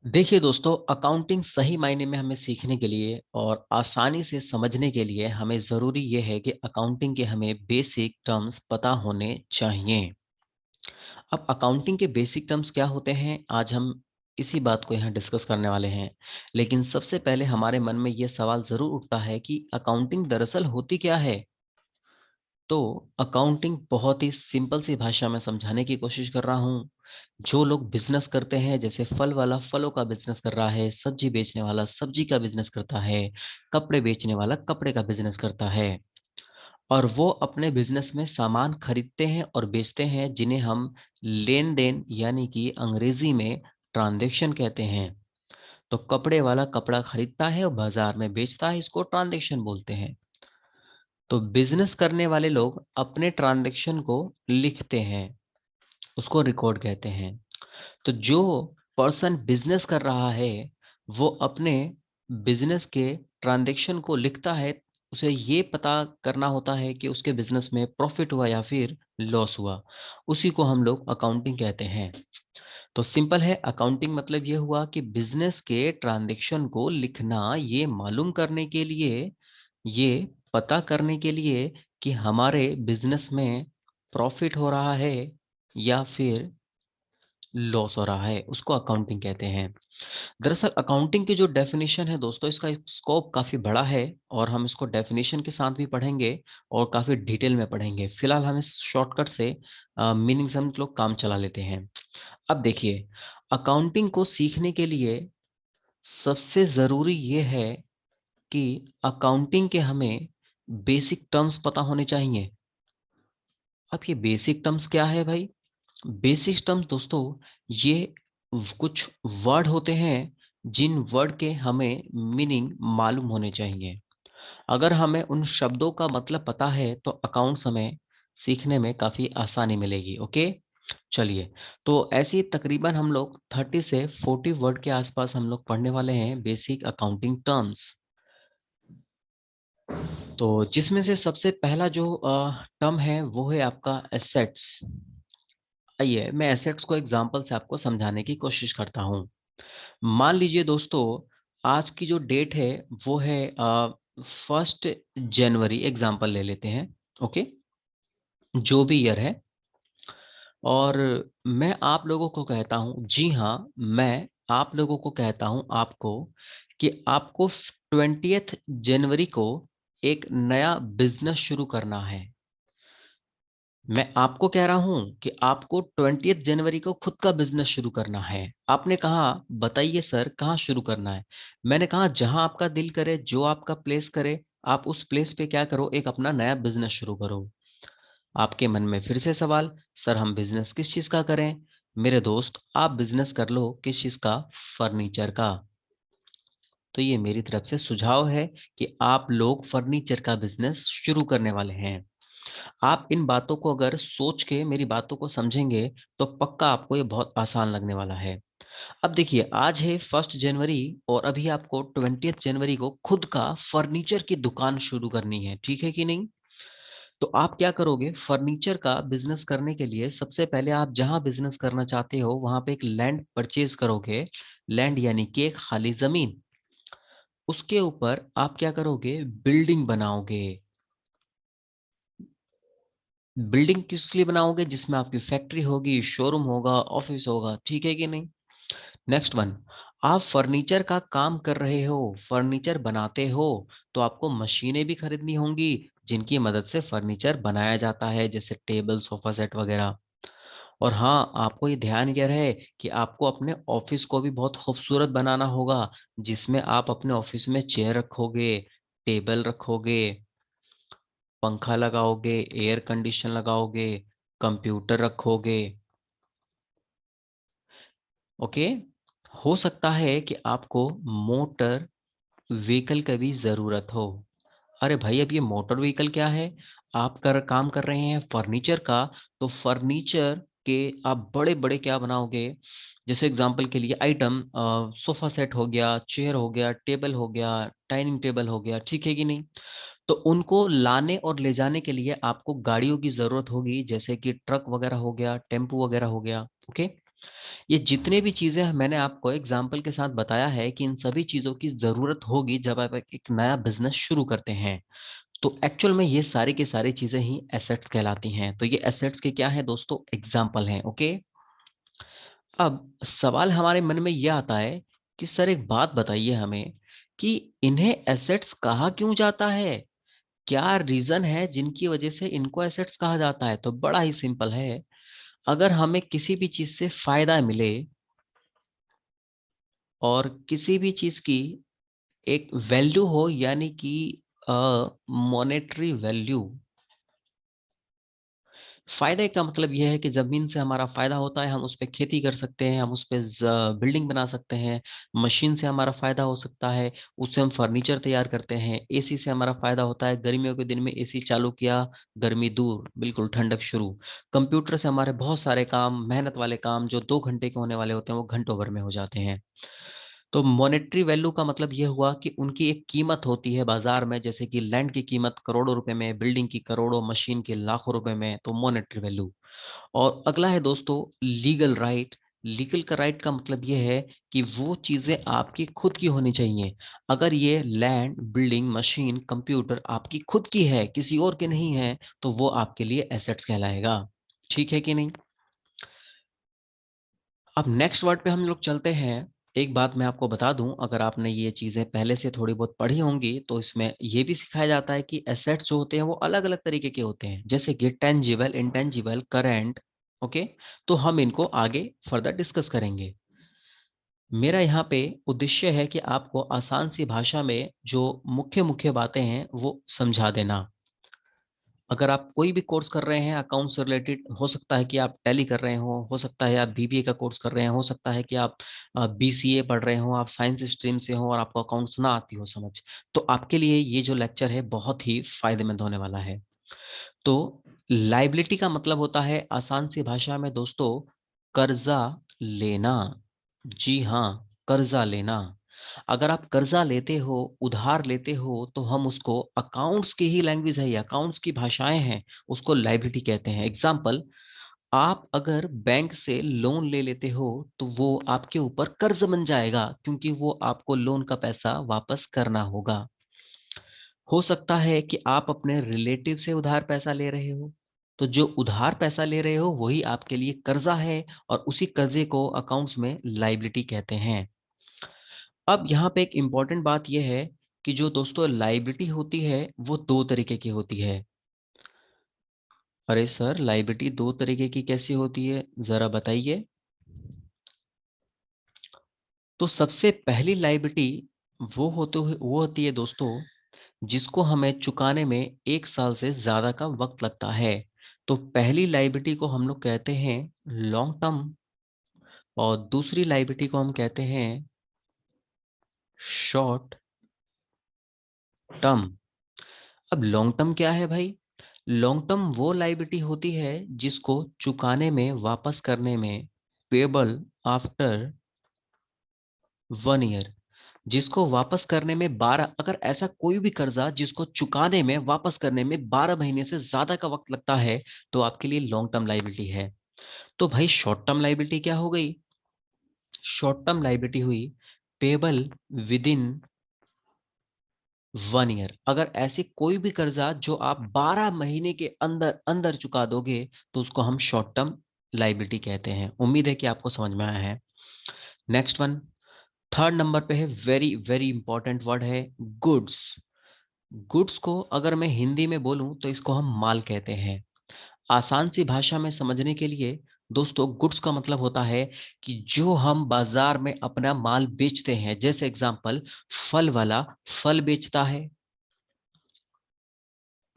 देखिए दोस्तों, अकाउंटिंग सही मायने में हमें सीखने के लिए और आसानी से समझने के लिए हमें ज़रूरी ये है कि अकाउंटिंग के हमें बेसिक टर्म्स पता होने चाहिए। अब अकाउंटिंग के बेसिक टर्म्स क्या होते हैं, आज हम इसी बात को यहाँ डिस्कस करने वाले हैं। लेकिन सबसे पहले हमारे मन में ये सवाल ज़रूर उठता है कि अकाउंटिंग दरअसल होती क्या है। तो अकाउंटिंग बहुत ही सिंपल सी भाषा में समझाने की कोशिश कर रहा हूँ। जो लोग बिजनेस करते हैं, जैसे फल वाला फलों का बिजनेस कर रहा है, सब्जी बेचने वाला सब्जी का बिजनेस करता है, कपड़े बेचने वाला कपड़े का बिजनेस करता है, और वो अपने बिजनेस में सामान खरीदते हैं और बेचते हैं, जिन्हें हम लेन देन यानी कि अंग्रेजी में ट्रांजैक्शन कहते हैं। तो कपड़े वाला कपड़ा खरीदता है और बाजार में बेचता है, इसको ट्रांजैक्शन बोलते हैं। तो बिजनेस करने वाले लोग अपने ट्रांजैक्शन को लिखते हैं, उसको रिकॉर्ड कहते हैं। तो जो पर्सन बिजनेस कर रहा है, वो अपने बिजनेस के ट्रांजैक्शन को लिखता है। उसे ये पता करना होता है कि उसके बिजनेस में प्रॉफिट हुआ या फिर लॉस हुआ। उसी को हम लोग अकाउंटिंग कहते हैं। तो सिंपल है, अकाउंटिंग मतलब ये हुआ कि बिजनेस के ट्रांजैक्शन को लिखना, ये मालूम करने के लिए, ये पता करने के लिए कि हमारे बिजनेस में प्रॉफिट हो रहा है या फिर लॉस हो रहा है, उसको अकाउंटिंग कहते हैं। दरअसल अकाउंटिंग की जो डेफिनेशन है दोस्तों, इसका स्कोप काफ़ी बड़ा है और हम इसको डेफिनेशन के साथ भी पढ़ेंगे और काफ़ी डिटेल में पढ़ेंगे। फिलहाल हम इस शॉर्टकट से मीनिंग से हम लोग काम चला लेते हैं। अब देखिए, अकाउंटिंग को सीखने के लिए सबसे ज़रूरी ये है कि अकाउंटिंग के हमें बेसिक टर्म्स पता होने चाहिए। अब ये बेसिक टर्म्स क्या है भाई? बेसिक टर्म्स दोस्तों, ये कुछ वर्ड होते हैं जिन वर्ड के हमें मीनिंग मालूम होने चाहिए। अगर हमें उन शब्दों का मतलब पता है तो अकाउंट्स हमें सीखने में काफ़ी आसानी मिलेगी। ओके, चलिए। तो ऐसे ही तकरीबन हम लोग 30 से 40 वर्ड के आसपास हम लोग पढ़ने वाले हैं बेसिक अकाउंटिंग टर्म्स। तो जिसमें से सबसे पहला जो टर्म है वो है आपका एसेट्स। आइए मैं एसेट्स को एग्जांपल से आपको समझाने की कोशिश करता हूँ। मान लीजिए दोस्तों, आज की जो डेट है वो है 1 जनवरी, एग्जांपल ले लेते हैं। ओके, जो भी ईयर है। और मैं आप लोगों को कहता हूँ, जी हाँ, मैं आप लोगों को कहता हूँ आपको, कि आपको 20th जनवरी को एक नया बिजनेस शुरू करना है। मैं आपको कह रहा हूं कि आपको 20th जनवरी को खुद का बिजनेस शुरू करना है। आपने कहा बताइए सर कहाँ शुरू करना है। मैंने कहा जहां आपका दिल करे, जो आपका प्लेस करे, आप उस प्लेस पे क्या करो, एक अपना नया बिजनेस शुरू करो। आपके मन में फिर से सवाल, सर हम बिजनेस किस चीज का करें? मेरे दोस्त, आप बिजनेस कर लो किस चीज का? फर्नीचर का। तो ये मेरी तरफ से सुझाव है कि आप लोग फर्नीचर का बिजनेस शुरू करने वाले हैं। आप इन बातों को अगर सोच के मेरी बातों को समझेंगे तो पक्का आपको ये बहुत आसान लगने वाला है। अब देखिए, आज है 1 जनवरी और अभी आपको 20th जनवरी को खुद का फर्नीचर की दुकान शुरू करनी है, ठीक है कि नहीं? तो आप क्या करोगे, फर्नीचर का बिजनेस करने के लिए सबसे पहले आप जहां बिजनेस करना चाहते हो वहां पे एक लैंड परचेज करोगे। लैंड यानी कि एक खाली जमीन। उसके ऊपर आप क्या करोगे, बिल्डिंग बनाओगे। बिल्डिंग किस लिए बनाओगे? जिसमें आपकी फैक्ट्री होगी, शोरूम होगा, ऑफिस होगा, ठीक है कि नहीं? नेक्स्ट वन, आप फर्नीचर का काम कर रहे हो, फर्नीचर बनाते हो, तो आपको मशीनें भी खरीदनी होंगी जिनकी मदद से फर्नीचर बनाया जाता है, जैसे टेबल, सोफा सेट वगैरह। और हाँ, आपको ये ध्यान यह रहे कि आपको अपने ऑफिस को भी बहुत खूबसूरत बनाना होगा, जिसमें आप अपने ऑफिस में चेयर रखोगे, टेबल रखोगे, पंखा लगाओगे, एयर कंडीशन लगाओगे, कंप्यूटर रखोगे। ओके, हो सकता है कि आपको मोटर व्हीकल की भी ज़रूरत हो। अरे भाई, अब ये मोटर व्हीकल क्या है? आप काम कर रहे हैं फर्नीचर का, तो फर्नीचर के आप बड़े बड़े क्या बनाओगे? जैसे एग्जांपल के लिए आइटम, सोफा सेट हो गया, चेयर हो गया, टेबल हो गया, डाइनिंग टेबल हो गया, ठीक है कि नहीं? तो उनको लाने और ले जाने के लिए आपको गाड़ियों की ज़रूरत होगी, जैसे कि ट्रक वगैरह हो गया, टेम्पू वगैरह हो गया। ओके, ये जितने भी चीजें मैंने आपको एग्जाम्पल के साथ बताया है कि इन सभी चीजों की जरूरत होगी जब आप एक नया बिजनेस शुरू करते हैं। तो एक्चुअल में ये सारी की सारी चीजें ही एसेट्स कहलाती हैं। तो ये एसेट्स के क्या है दोस्तों, एग्जाम्पल हैं। ओके, अब सवाल हमारे मन में यह आता है कि सर एक बात बताइए हमें कि इन्हें एसेट्स कहा क्यों जाता है, क्या रीजन है जिनकी वजह से इनको एसेट्स कहा जाता है। तो बड़ा ही सिंपल है, अगर हमें किसी भी चीज से फायदा मिले और किसी भी चीज की एक वैल्यू हो, यानी कि मॉनेटरी वैल्यू। फायदे का मतलब यह है कि जमीन से हमारा फायदा होता है, हम उस पर खेती कर सकते हैं, हम उस पर बिल्डिंग बना सकते हैं। मशीन से हमारा फायदा हो सकता है, उससे हम फर्नीचर तैयार करते हैं। एसी से हमारा फायदा होता है, गर्मियों के दिन में एसी चालू किया, गर्मी दूर, बिल्कुल ठंडक शुरू। कंप्यूटर से हमारे बहुत सारे काम, मेहनत वाले काम जो 2 घंटे के होने वाले होते हैं वो घंटों भर में हो जाते हैं। तो मॉनेटरी वैल्यू का मतलब ये हुआ कि उनकी एक कीमत होती है बाजार में, जैसे कि लैंड की कीमत करोड़ों रुपए में, बिल्डिंग की करोड़ों, मशीन के लाखों रुपए में, तो मॉनेटरी वैल्यू। और अगला है दोस्तों लीगल राइट। लीगल का राइट का मतलब ये है कि वो चीजें आपकी खुद की होनी चाहिए। अगर ये लैंड, बिल्डिंग, मशीन, कंप्यूटर आपकी खुद की है, किसी और की नहीं है, तो वो आपके लिए एसेट्स कहलाएगा। ठीक है कि नहीं। अब नेक्स्ट वर्ड पे हम लोग चलते हैं। एक बात मैं आपको बता दूं, अगर आपने ये चीज़ें पहले से थोड़ी बहुत पढ़ी होंगी तो इसमें ये भी सिखाया जाता है कि एसेट्स जो होते हैं वो अलग अलग तरीके के होते हैं, जैसे कि टेंजिबल, इंटेंजिबल, करेंट। ओके, तो हम इनको आगे फर्दर डिस्कस करेंगे। मेरा यहाँ पे उद्देश्य है कि आपको आसान सी भाषा में जो मुख्य मुख्य बातें हैं वो समझा देना। अगर आप कोई भी कोर्स कर रहे हैं अकाउंट से रिलेटेड, हो सकता है कि आप टैली कर रहे हो सकता है आप बीबीए का कोर्स कर रहे हैं, हो सकता है कि आप बीसीए पढ़ रहे हो, आप साइंस स्ट्रीम से हो और आपको अकाउंट्स ना आती हो समझ, तो आपके लिए ये जो लेक्चर है बहुत ही फायदेमंद होने वाला है। तो लाइबिलिटी का मतलब होता है आसान सी भाषा में दोस्तों, कर्जा लेना। जी हाँ, कर्जा लेना। अगर आप कर्जा लेते हो, उधार लेते हो, तो हम उसको, अकाउंट्स की ही लैंग्वेज है, ये अकाउंट्स की भाषाएं हैं, उसको लाइबिलिटी कहते हैं। एग्जाम्पल, आप अगर बैंक से लोन ले लेते हो तो वो आपके ऊपर कर्ज बन जाएगा, क्योंकि वो आपको लोन का पैसा वापस करना होगा। हो सकता है कि आप अपने रिलेटिव से उधार पैसा ले रहे हो, तो जो उधार पैसा ले रहे हो वही आपके लिए कर्जा है, और उसी कर्जे को अकाउंट्स में लाइबिलिटी कहते हैं। अब यहाँ पे एक इम्पॉर्टेंट बात यह है कि जो दोस्तों लाइबिलिटी होती है वो 2 तरीके की होती है। अरे सर, लाइबिलिटी 2 तरीके की कैसी होती है, जरा बताइए। तो सबसे पहली लाइबिलिटी वो होती है दोस्तों, जिसको हमें चुकाने में 1 साल से ज्यादा का वक्त लगता है। तो पहली लाइबिलिटी को हम लोग कहते हैं लॉन्ग टर्म, और दूसरी लाइबिलिटी को हम कहते हैं शॉर्ट टर्म। अब लॉन्ग टर्म क्या है भाई? लॉन्ग टर्म वो लाइबिलिटी होती है जिसको चुकाने में, वापस करने में, पेबल आफ्टर 1 ईयर, जिसको वापस करने में 12, अगर ऐसा कोई भी कर्जा जिसको चुकाने में, वापस करने में 12 महीने से ज्यादा का वक्त लगता है, तो आपके लिए लॉन्ग टर्म लाइबिलिटी है। तो भाई शॉर्ट टर्म लाइबिलिटी क्या हो गई? शॉर्ट टर्म लाइबिलिटी हुई पेबल विद इन 1 ईयर। अगर ऐसे कोई भी कर्जा जो आप 12 महीने के अंदर अंदर चुका दोगे, तो उसको हम शॉर्ट टर्म लाइबिलिटी कहते हैं। उम्मीद है कि आपको समझ में आया है। नेक्स्ट वन, थर्ड नंबर पे है, वेरी वेरी इंपॉर्टेंट वर्ड है, गुड्स। गुड्स को अगर मैं हिंदी में बोलूं तो इसको हम माल कहते हैं। आसान सी भाषा में समझने के लिए दोस्तों, गुड्स का मतलब होता है कि जो हम बाजार में अपना माल बेचते हैं। जैसे एग्जांपल, फल वाला फल बेचता है,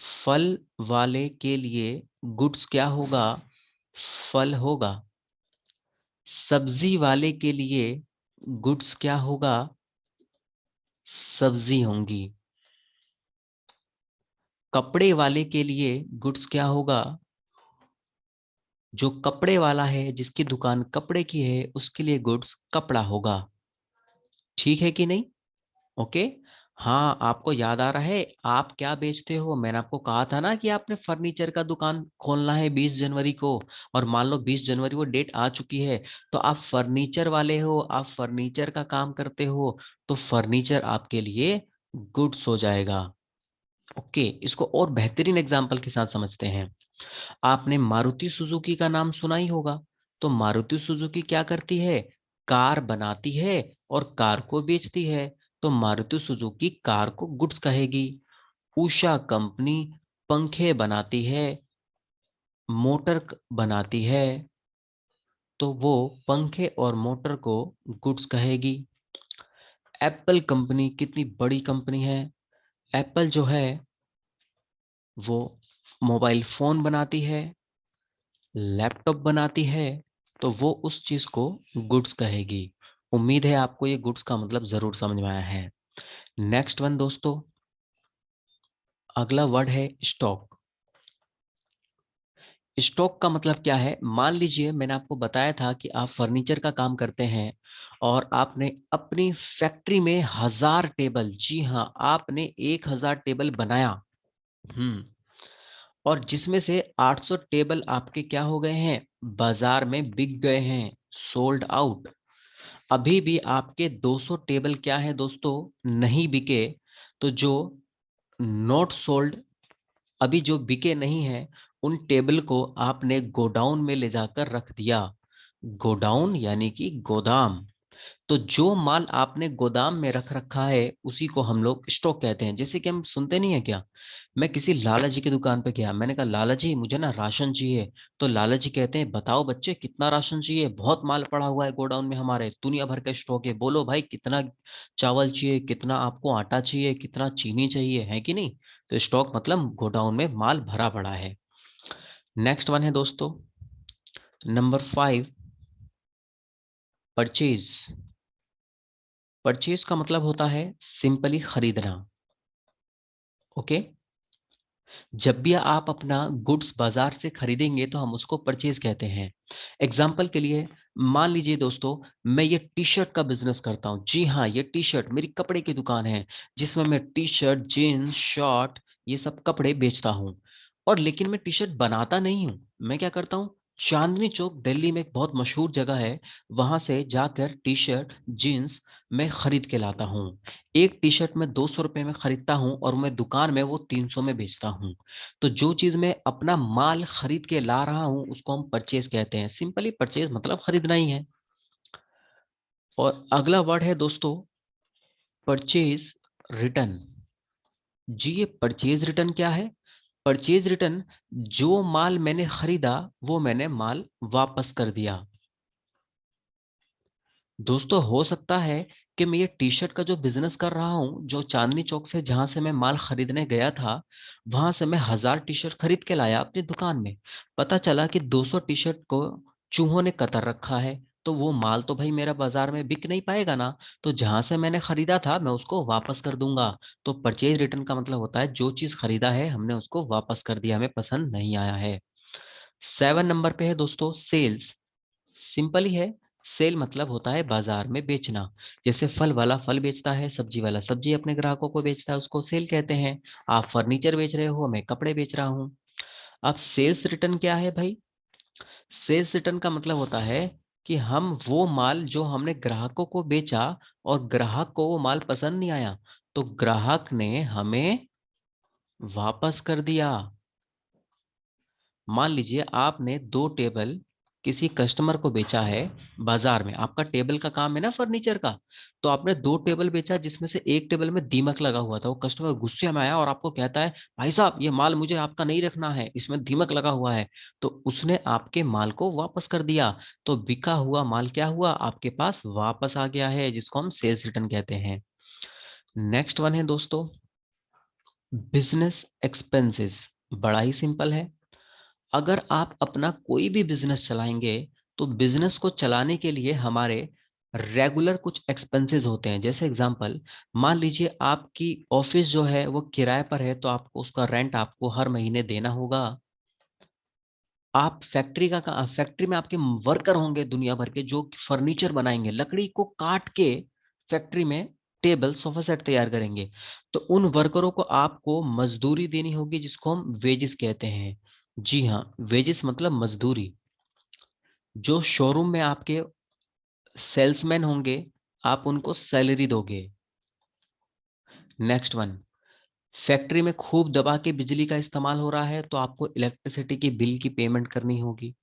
फल वाले के लिए गुड्स क्या होगा? फल होगा। सब्जी वाले के लिए गुड्स क्या होगा? सब्जी होंगी। कपड़े वाले के लिए गुड्स क्या होगा? जो कपड़े वाला है, जिसकी दुकान कपड़े की है, उसके लिए गुड्स कपड़ा होगा। ठीक है कि नहीं? ओके। हाँ, आपको याद आ रहा है आप क्या बेचते हो? मैंने आपको कहा था ना कि आपने फर्नीचर का दुकान खोलना है 20 जनवरी को, और मान लो 20 जनवरी वो डेट आ चुकी है, तो आप फर्नीचर वाले हो, आप फर्नीचर का काम करते हो, तो फर्नीचर आपके लिए गुड्स हो जाएगा। ओके, इसको और बेहतरीन एग्जाम्पल के साथ समझते हैं। आपने मारुति सुजुकी का नाम सुना ही होगा। तो मारुति सुजुकी क्या करती है? कार बनाती है और कार को बेचती है। तो मारुति सुजुकी कार को गुड्स कहेगी। उषा कंपनी पंखे बनाती है, मोटर बनाती है, तो वो पंखे और मोटर को गुड्स कहेगी। एप्पल कंपनी कितनी बड़ी कंपनी है। एप्पल जो है वो मोबाइल फोन बनाती है, लैपटॉप बनाती है, तो वो उस चीज को गुड्स कहेगी। उम्मीद है आपको ये गुड्स का मतलब जरूर समझ में आया है। नेक्स्ट वन दोस्तों, अगला वर्ड है स्टॉक। स्टॉक का मतलब क्या है? मान लीजिए मैंने आपको बताया था कि आप फर्नीचर का काम करते हैं और आपने अपनी फैक्ट्री में 1000 टेबल, जी हाँ, आपने 1000 टेबल बनाया। हम्म। और जिसमें से 800 टेबल आपके क्या हो गए हैं? बाजार में बिक गए हैं, सोल्ड आउट। अभी भी आपके 200 टेबल क्या है दोस्तों? नहीं बिके। तो जो नॉट सोल्ड, अभी जो बिके नहीं है, उन टेबल को आपने गोडाउन में ले जाकर रख दिया। गोडाउन यानी कि गोदाम। तो जो माल आपने गोदाम में रख रखा है उसी को हम लोग स्टॉक कहते हैं। जैसे कि हम सुनते नहीं है क्या, मैं किसी लाला जी की दुकान पे गया, मैंने कहा लाला जी मुझे ना राशन चाहिए। तो लाला जी कहते हैं बताओ बच्चे कितना राशन चाहिए, बहुत माल पड़ा हुआ है गोडाउन में, हमारे दुनिया भर का स्टॉक है, बोलो भाई कितना चावल चाहिए, कितना आपको आटा चाहिए, कितना चीनी चाहिए, है कि नहीं? तो स्टॉक मतलब गोडाउन में माल भरा पड़ा है। नेक्स्ट वन है दोस्तों, नंबर 5, परचेज। परचेज का मतलब होता है सिंपली खरीदना। ओके, जब भी आप अपना गुड्स बाजार से खरीदेंगे तो हम उसको परचेज कहते हैं। एग्जाम्पल के लिए मान लीजिए दोस्तों, मैं ये टी शर्ट का बिजनेस करता हूँ, जी हाँ, ये टी शर्ट मेरी कपड़े की दुकान है, जिसमें मैं टी शर्ट, जीन्स, शॉर्ट, ये सब कपड़े बेचता हूँ। और लेकिन मैं टी शर्ट बनाता नहीं हूँ, मैं क्या करता हूँ, चांदनी चौक दिल्ली में एक बहुत मशहूर जगह है, वहां से जाकर टी शर्ट, जीन्स मैं खरीद के लाता हूँ। एक टी शर्ट मैं 200 रुपये में खरीदता हूँ और मैं दुकान में वो 300 में बेचता हूँ। तो जो चीज मैं अपना माल खरीद के ला रहा हूँ उसको हम परचेज कहते हैं। सिंपली परचेज मतलब खरीदना ही है। और अगला वर्ड है दोस्तों परचेज रिटर्न। जी, ये परचेज रिटर्न क्या है? परचेज रिटर्न, जो माल मैंने खरीदा वो मैंने माल वापस कर दिया। दोस्तों हो सकता है कि मैं ये टी शर्ट का जो बिजनेस कर रहा हूँ, जो चांदनी चौक से जहां से मैं माल खरीदने गया था, वहां से मैं 1000 टी शर्ट खरीद के लाया अपनी दुकान में। पता चला कि 200 टी शर्ट को चूहों ने कतर रखा है, तो वो माल तो भाई मेरा बाजार में बिक नहीं पाएगा ना। तो जहां से मैंने खरीदा था मैं उसको वापस कर दूंगा। तो परचेज रिटर्न का मतलब होता है जो चीज खरीदा है हमने उसको वापस कर दिया, हमें पसंद नहीं आया है। 7 नंबर पे है दोस्तों सेल्स। सिंपल ही है। सेल मतलब होता है बाजार में बेचना। जैसे फल वाला फल बेचता है, सब्जी वाला सब्जी अपने ग्राहकों को बेचता है, उसको सेल कहते हैं। आप फर्नीचर बेच रहे हो, मैं कपड़े बेच रहा हूँ। अब सेल्स रिटर्न क्या है भाई? सेल्स रिटर्न का मतलब होता है कि हम वो माल जो हमने ग्राहकों को बेचा और ग्राहक को वो माल पसंद नहीं आया, तो ग्राहक ने हमें वापस कर दिया। मान लीजिए आपने 2 टेबल किसी कस्टमर को बेचा है बाजार में, आपका टेबल का काम है ना फर्नीचर का। तो आपने 2 टेबल बेचा जिसमें से एक टेबल में दीमक लगा हुआ था, वो कस्टमर गुस्से में आया और आपको कहता है भाई साहब ये माल मुझे आपका नहीं रखना है, इसमें दीमक लगा हुआ है। तो उसने आपके माल को वापस कर दिया। तो बिका हुआ माल क्या हुआ, आपके पास वापस आ गया है, जिसको हम सेल्स रिटर्न कहते हैं। नेक्स्ट वन है दोस्तों बिजनेस एक्सपेंसेस। बड़ा ही सिंपल है। अगर आप अपना कोई भी बिजनेस चलाएंगे तो बिजनेस को चलाने के लिए हमारे रेगुलर कुछ एक्सपेंसेस होते हैं। जैसे एग्जांपल, मान लीजिए आपकी ऑफिस जो है वो किराए पर है, तो आपको उसका रेंट आपको हर महीने देना होगा। आप फैक्ट्री में आपके वर्कर होंगे दुनिया भर के जो फर्नीचर बनाएंगे, लकड़ी को काट के फैक्ट्री में टेबल, सोफा सेट तैयार करेंगे, तो उन वर्करों को आपको मजदूरी देनी होगी जिसको हम वेजेस कहते हैं। जी हाँ, वेजेस मतलब मजदूरी। जो शोरूम में आपके सेल्समैन होंगे, आप उनको सैलरी दोगे। नेक्स्ट वन, फैक्ट्री में खूब दबा के बिजली का इस्तेमाल हो रहा है तो आपको इलेक्ट्रिसिटी की बिल की पेमेंट करनी होगी।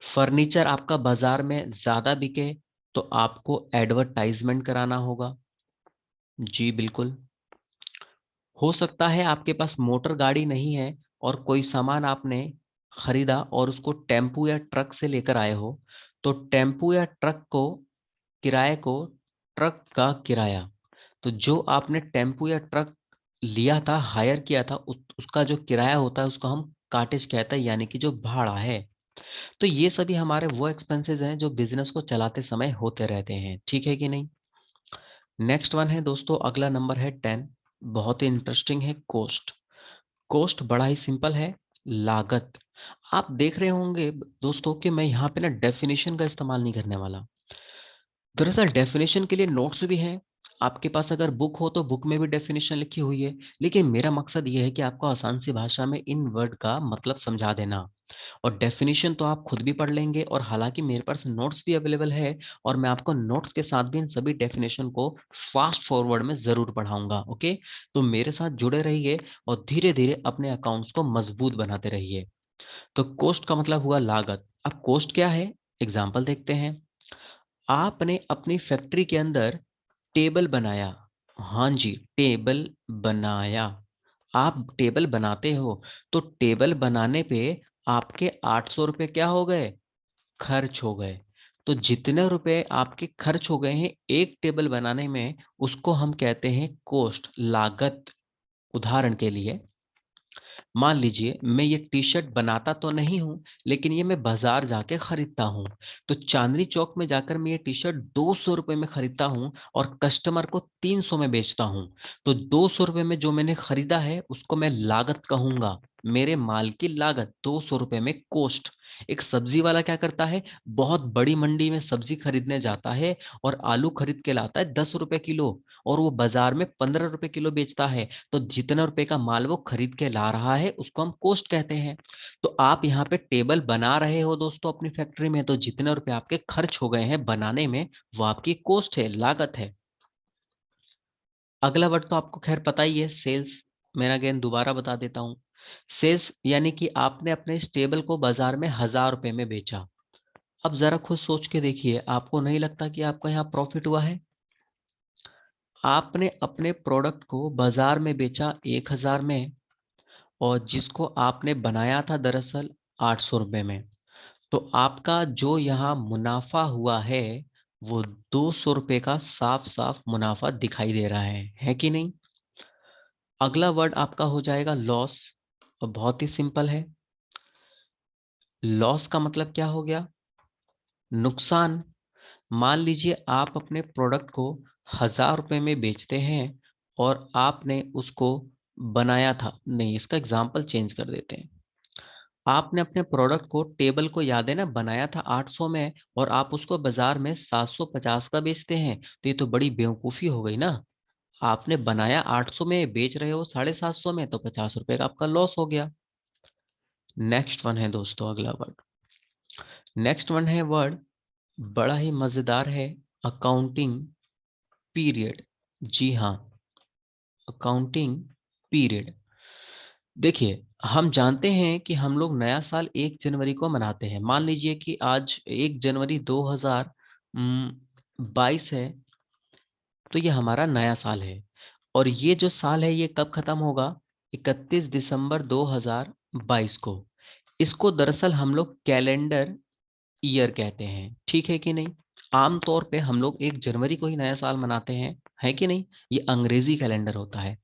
फर्नीचर आपका बाजार में ज्यादा बिके तो आपको एडवर्टाइजमेंट कराना होगा। जी बिल्कुल। हो सकता है आपके पास मोटर गाड़ी नहीं है और कोई सामान आपने खरीदा और उसको टेम्पू या ट्रक से लेकर आए हो, तो टेम्पू या ट्रक को किराए को, ट्रक का किराया, तो जो आपने टेम्पू या ट्रक लिया था, हायर किया था, उसका जो किराया होता है उसको हम कार्टेज कहते हैं, यानी कि जो भाड़ा है। तो ये सभी हमारे वो एक्सपेंसेस हैं जो बिजनेस को चलाते समय होते रहते हैं, ठीक है कि नहीं। नेक्स्ट वन है दोस्तों, अगला नंबर है 10, बहुत ही इंटरेस्टिंग है, कॉस्ट। कॉस्ट बड़ा ही सिंपल है, लागत। आप देख रहे होंगे दोस्तों कि मैं यहाँ पे ना डेफिनेशन का इस्तेमाल नहीं करने वाला। दरअसल डेफिनेशन के लिए नोट्स भी हैं, आपके पास अगर बुक हो तो बुक में भी डेफिनेशन लिखी हुई है, लेकिन मेरा मकसद ये है कि आपको आसान सी भाषा में इन वर्ड का मतलब समझा देना। और डेफिनेशन तो आप खुद भी पढ़ लेंगे, और हालांकि मेरे पास नोट्स भी अवेलेबल है, और मैं आपको नोट्स के साथ भी इन सभी डेफिनेशन को फास्ट फॉरवर्ड में ज़रूर पढ़ाऊंगा। ओके, तो मेरे साथ जुड़े रहिए और धीरे धीरे अपने अकाउंट्स को मजबूत बनाते रहिए। तो कॉस्ट का मतलब हुआ लागत। अब कॉस्ट क्या है, एग्जाम्पल देखते हैं। आपने अपनी फैक्ट्री के अंदर टेबल बनाया। हाँ जी, टेबल बनाया। आप टेबल बनाते हो, तो टेबल बनाने पे आपके 800 रुपये क्या हो गए, खर्च हो गए। तो जितने रुपए आपके खर्च हो गए हैं एक टेबल बनाने में, उसको हम कहते हैं कॉस्ट, लागत। उदाहरण के लिए मान लीजिए मैं ये टी शर्ट बनाता तो नहीं हूँ, लेकिन ये मैं बाजार जाके खरीदता हूँ। तो चांदनी चौक में जाकर मैं ये टी शर्ट 200 रुपये में खरीदता हूँ और कस्टमर को 300 में बेचता हूँ। तो 200 रुपये में जो मैंने खरीदा है उसको मैं लागत कहूंगा, मेरे माल की लागत 200 रुपये में कॉस्ट। एक सब्जी वाला क्या करता है, बहुत बड़ी मंडी में सब्जी खरीदने जाता है और आलू खरीद के लाता है 10 रुपए किलो, और वो बाजार में 15 रुपए किलो बेचता है। तो जितना रुपए का माल वो खरीद के ला रहा है उसको हम कॉस्ट कहते हैं। तो आप यहाँ पे टेबल बना रहे हो दोस्तों अपनी फैक्ट्री में, तो जितने रुपए आपके खर्च हो गए हैं बनाने में, वो आपकी कॉस्ट है, लागत है। अगला वर्ड तो आपको खैर पता ही है, सेल्स। मैं अगेन दोबारा बता देता हूँ। सेल्स यानी कि आपने अपने इस टेबल को बाजार में 1000 रुपए में बेचा। अब जरा खुद सोच के देखिए, आपको नहीं लगता कि आपका यहाँ प्रॉफिट हुआ है। आपने अपने प्रोडक्ट को बाजार में बेचा 1000 में, और जिसको आपने बनाया था दरअसल 800 रुपये में। तो आपका जो यहाँ मुनाफा हुआ है वो 200 रुपये का साफ साफ मुनाफा दिखाई दे रहा है कि नहीं। अगला वर्ड आपका हो जाएगा लॉस, और बहुत ही सिंपल है। लॉस का मतलब क्या हो गया, नुकसान। मान लीजिए आप अपने प्रोडक्ट को 1000 रुपये में बेचते हैं और आपने उसको बनाया था, नहीं इसका एग्जाम्पल चेंज कर देते हैं। आपने अपने प्रोडक्ट को, टेबल को याद है ना, बनाया था 800 में और आप उसको बाजार में 750 का बेचते हैं, तो ये तो बड़ी बेवकूफ़ी हो गई ना। आपने बनाया 800 में, बेच रहे हो 750 में, तो 50 रुपए का आपका लॉस हो गया। नेक्स्ट वन है दोस्तों अगला वर्ड। नेक्स्ट वन है वर्ड, बड़ा ही मज़ेदार है, अकाउंटिंग पीरियड। जी हाँ, अकाउंटिंग पीरियड। देखिए, हम जानते हैं कि हम लोग नया साल 1 जनवरी को मनाते हैं। मान लीजिए कि आज 1 जनवरी 2022 है, तो ये हमारा नया साल है। और ये जो साल है ये कब खत्म होगा, 31 दिसंबर 2022 को। इसको दरअसल हम लोग कैलेंडर ईयर कहते हैं, ठीक है कि नहीं। आमतौर पे हम लोग 1 जनवरी को ही नया साल मनाते हैं, है कि नहीं। ये अंग्रेजी कैलेंडर होता है।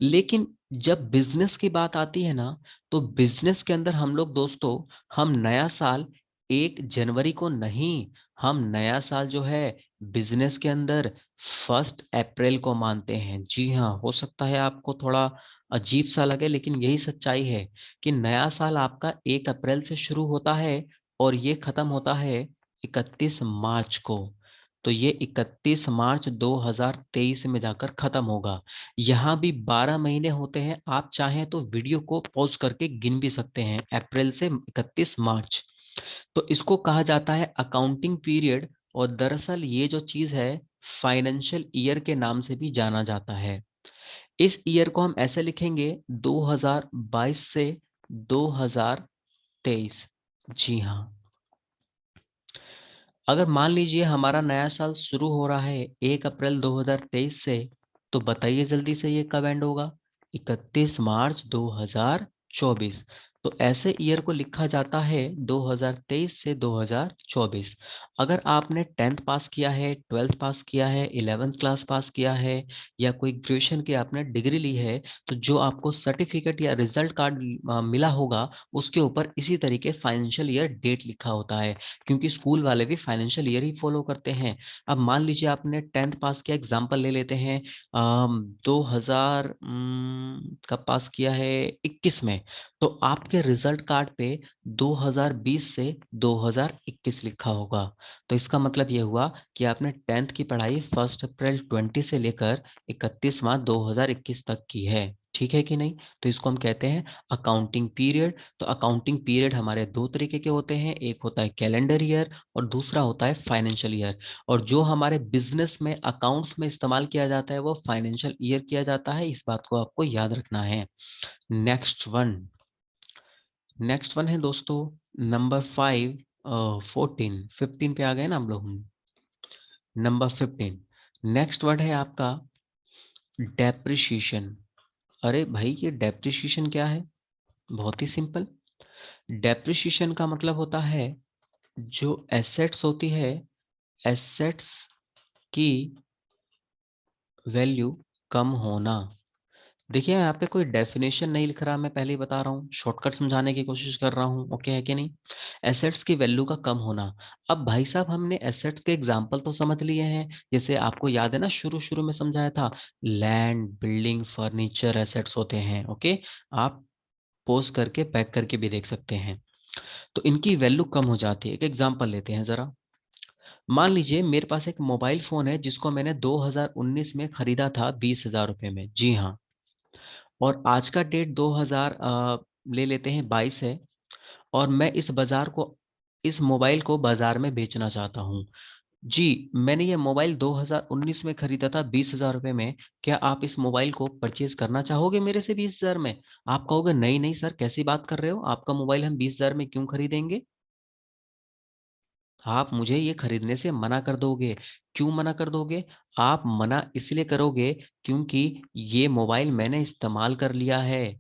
लेकिन जब बिजनेस की बात आती है ना, तो बिजनेस के अंदर हम लोग दोस्तों, हम नया साल 1 जनवरी को नहीं, हम नया साल जो है बिजनेस के अंदर 1 अप्रैल को मानते हैं। जी हाँ, हो सकता है आपको थोड़ा अजीब सा लगे, लेकिन यही सच्चाई है कि नया साल आपका 1 अप्रैल से शुरू होता है और ये खत्म होता है 31 मार्च को। तो ये 31 मार्च 2023 में जाकर खत्म होगा। यहाँ भी 12 महीने होते हैं। आप चाहें तो वीडियो को पॉज करके गिन भी सकते हैं, अप्रैल से 31 मार्च। तो इसको कहा जाता है अकाउंटिंग पीरियड। और दरअसल ये जो चीज है फाइनेंशियल ईयर के नाम से भी जाना जाता है। इस ईयर को हम ऐसे लिखेंगे 2022 से 2023। जी हाँ। अगर मान लीजिए हमारा नया साल शुरू हो रहा है 1 अप्रैल 2023 से, तो बताइए जल्दी से ये कब एंड होगा? 31 मार्च 2024। तो ऐसे ईयर को लिखा जाता है 2023 से 2024। अगर आपने 10th पास किया है, 12th पास किया है, 11th क्लास पास किया है, या कोई ग्रेजुएशन की आपने डिग्री ली है, तो जो आपको सर्टिफिकेट या रिजल्ट कार्ड मिला होगा, उसके ऊपर इसी तरीके फाइनेंशियल ईयर डेट लिखा होता है, क्योंकि स्कूल वाले भी फाइनेंशियल ईयर ही फॉलो करते हैं। अब मान लीजिए आपने 10th पास किया, एग्जाम्पल ले लेते हैं 2000 कब पास किया है, 21 में। तो आपके रिजल्ट कार्ड पे 2020 से 2021 लिखा होगा। तो इसका मतलब ये हुआ कि आपने 10th की पढ़ाई 1 अप्रैल 20 से लेकर 31 मार्च 2021 तक की है। ठीक है कि नहीं? तो इसको हम कहते हैं अकाउंटिंग पीरियड। तो अकाउंटिंग पीरियड हमारे दो तरीके के होते हैं, एक होता है कैलेंडर ईयर और दूसरा होता है फाइनेंशियल ईयर। और जो हमारे बिजनेस में अकाउंट्स में इस्तेमाल किया जाता है वो फाइनेंशियल ईयर किया जाता है। इस बात को आपको याद रखना है। Next one. नेक्स्ट वन है दोस्तों नंबर 5। 14 15 पे आ गए ना हम लोग। नंबर 15। नेक्स्ट वर्ड है आपका डेप्रिशिएशन। अरे भाई ये डेप्रिशिएशन क्या है? बहुत ही सिंपल। डेप्रिशिएशन का मतलब होता है जो एसेट्स होती है, एसेट्स की वैल्यू कम होना। देखिए यहाँ पे कोई डेफिनेशन नहीं लिख रहा, मैं पहले ही बता रहा हूँ, शॉर्टकट समझाने की कोशिश कर रहा हूँ। ओके है कि नहीं? एसेट्स की वैल्यू का कम होना। अब भाई साहब हमने एसेट्स के एग्जांपल तो समझ लिए हैं, जैसे आपको याद है ना शुरू शुरू में समझाया था, लैंड, बिल्डिंग, फर्नीचर एसेट्स होते हैं। ओके, आप पोज करके पैक करके भी देख सकते हैं। तो इनकी वैल्यू कम हो जाती है। एक एग्जांपल लेते हैं जरा। मान लीजिए मेरे पास एक मोबाइल फोन है जिसको मैंने 2019 में खरीदा था 20,000 रुपये में। जी हाँ। और आज का डेट 2000 ले लेते हैं 22 है। और मैं इस मोबाइल को बाजार में बेचना चाहता हूँ। जी, मैंने ये मोबाइल 2019 में खरीदा था 20,000 रुपये में। क्या आप इस मोबाइल को परचेज करना चाहोगे मेरे से 20,000 में? आप कहोगे नहीं नहीं सर, कैसी बात कर रहे हो, आपका मोबाइल हम 20,000 में क्यों खरीदेंगे? आप मुझे ये खरीदने से मना कर दोगे। क्यों मना कर दोगे? आप मना इसलिए करोगे क्योंकि ये मोबाइल मैंने इस्तेमाल कर लिया है।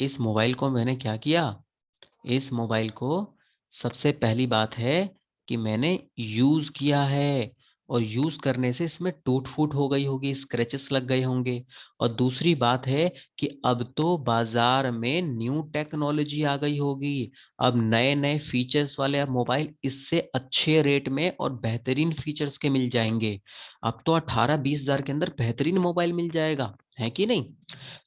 इस मोबाइल को मैंने क्या किया? इस मोबाइल को, सबसे पहली बात है कि मैंने यूज किया है। और यूज करने से इसमें टूट फूट हो गई होगी, स्क्रैचेस लग गए होंगे। और दूसरी बात है कि अब तो बाजार में न्यू टेक्नोलॉजी आ गई होगी। अब नए नए फीचर्स वाले अब मोबाइल इससे अच्छे रेट में और बेहतरीन फीचर्स के मिल जाएंगे। अब तो 18-20 हजार के अंदर बेहतरीन मोबाइल मिल जाएगा, है कि नहीं?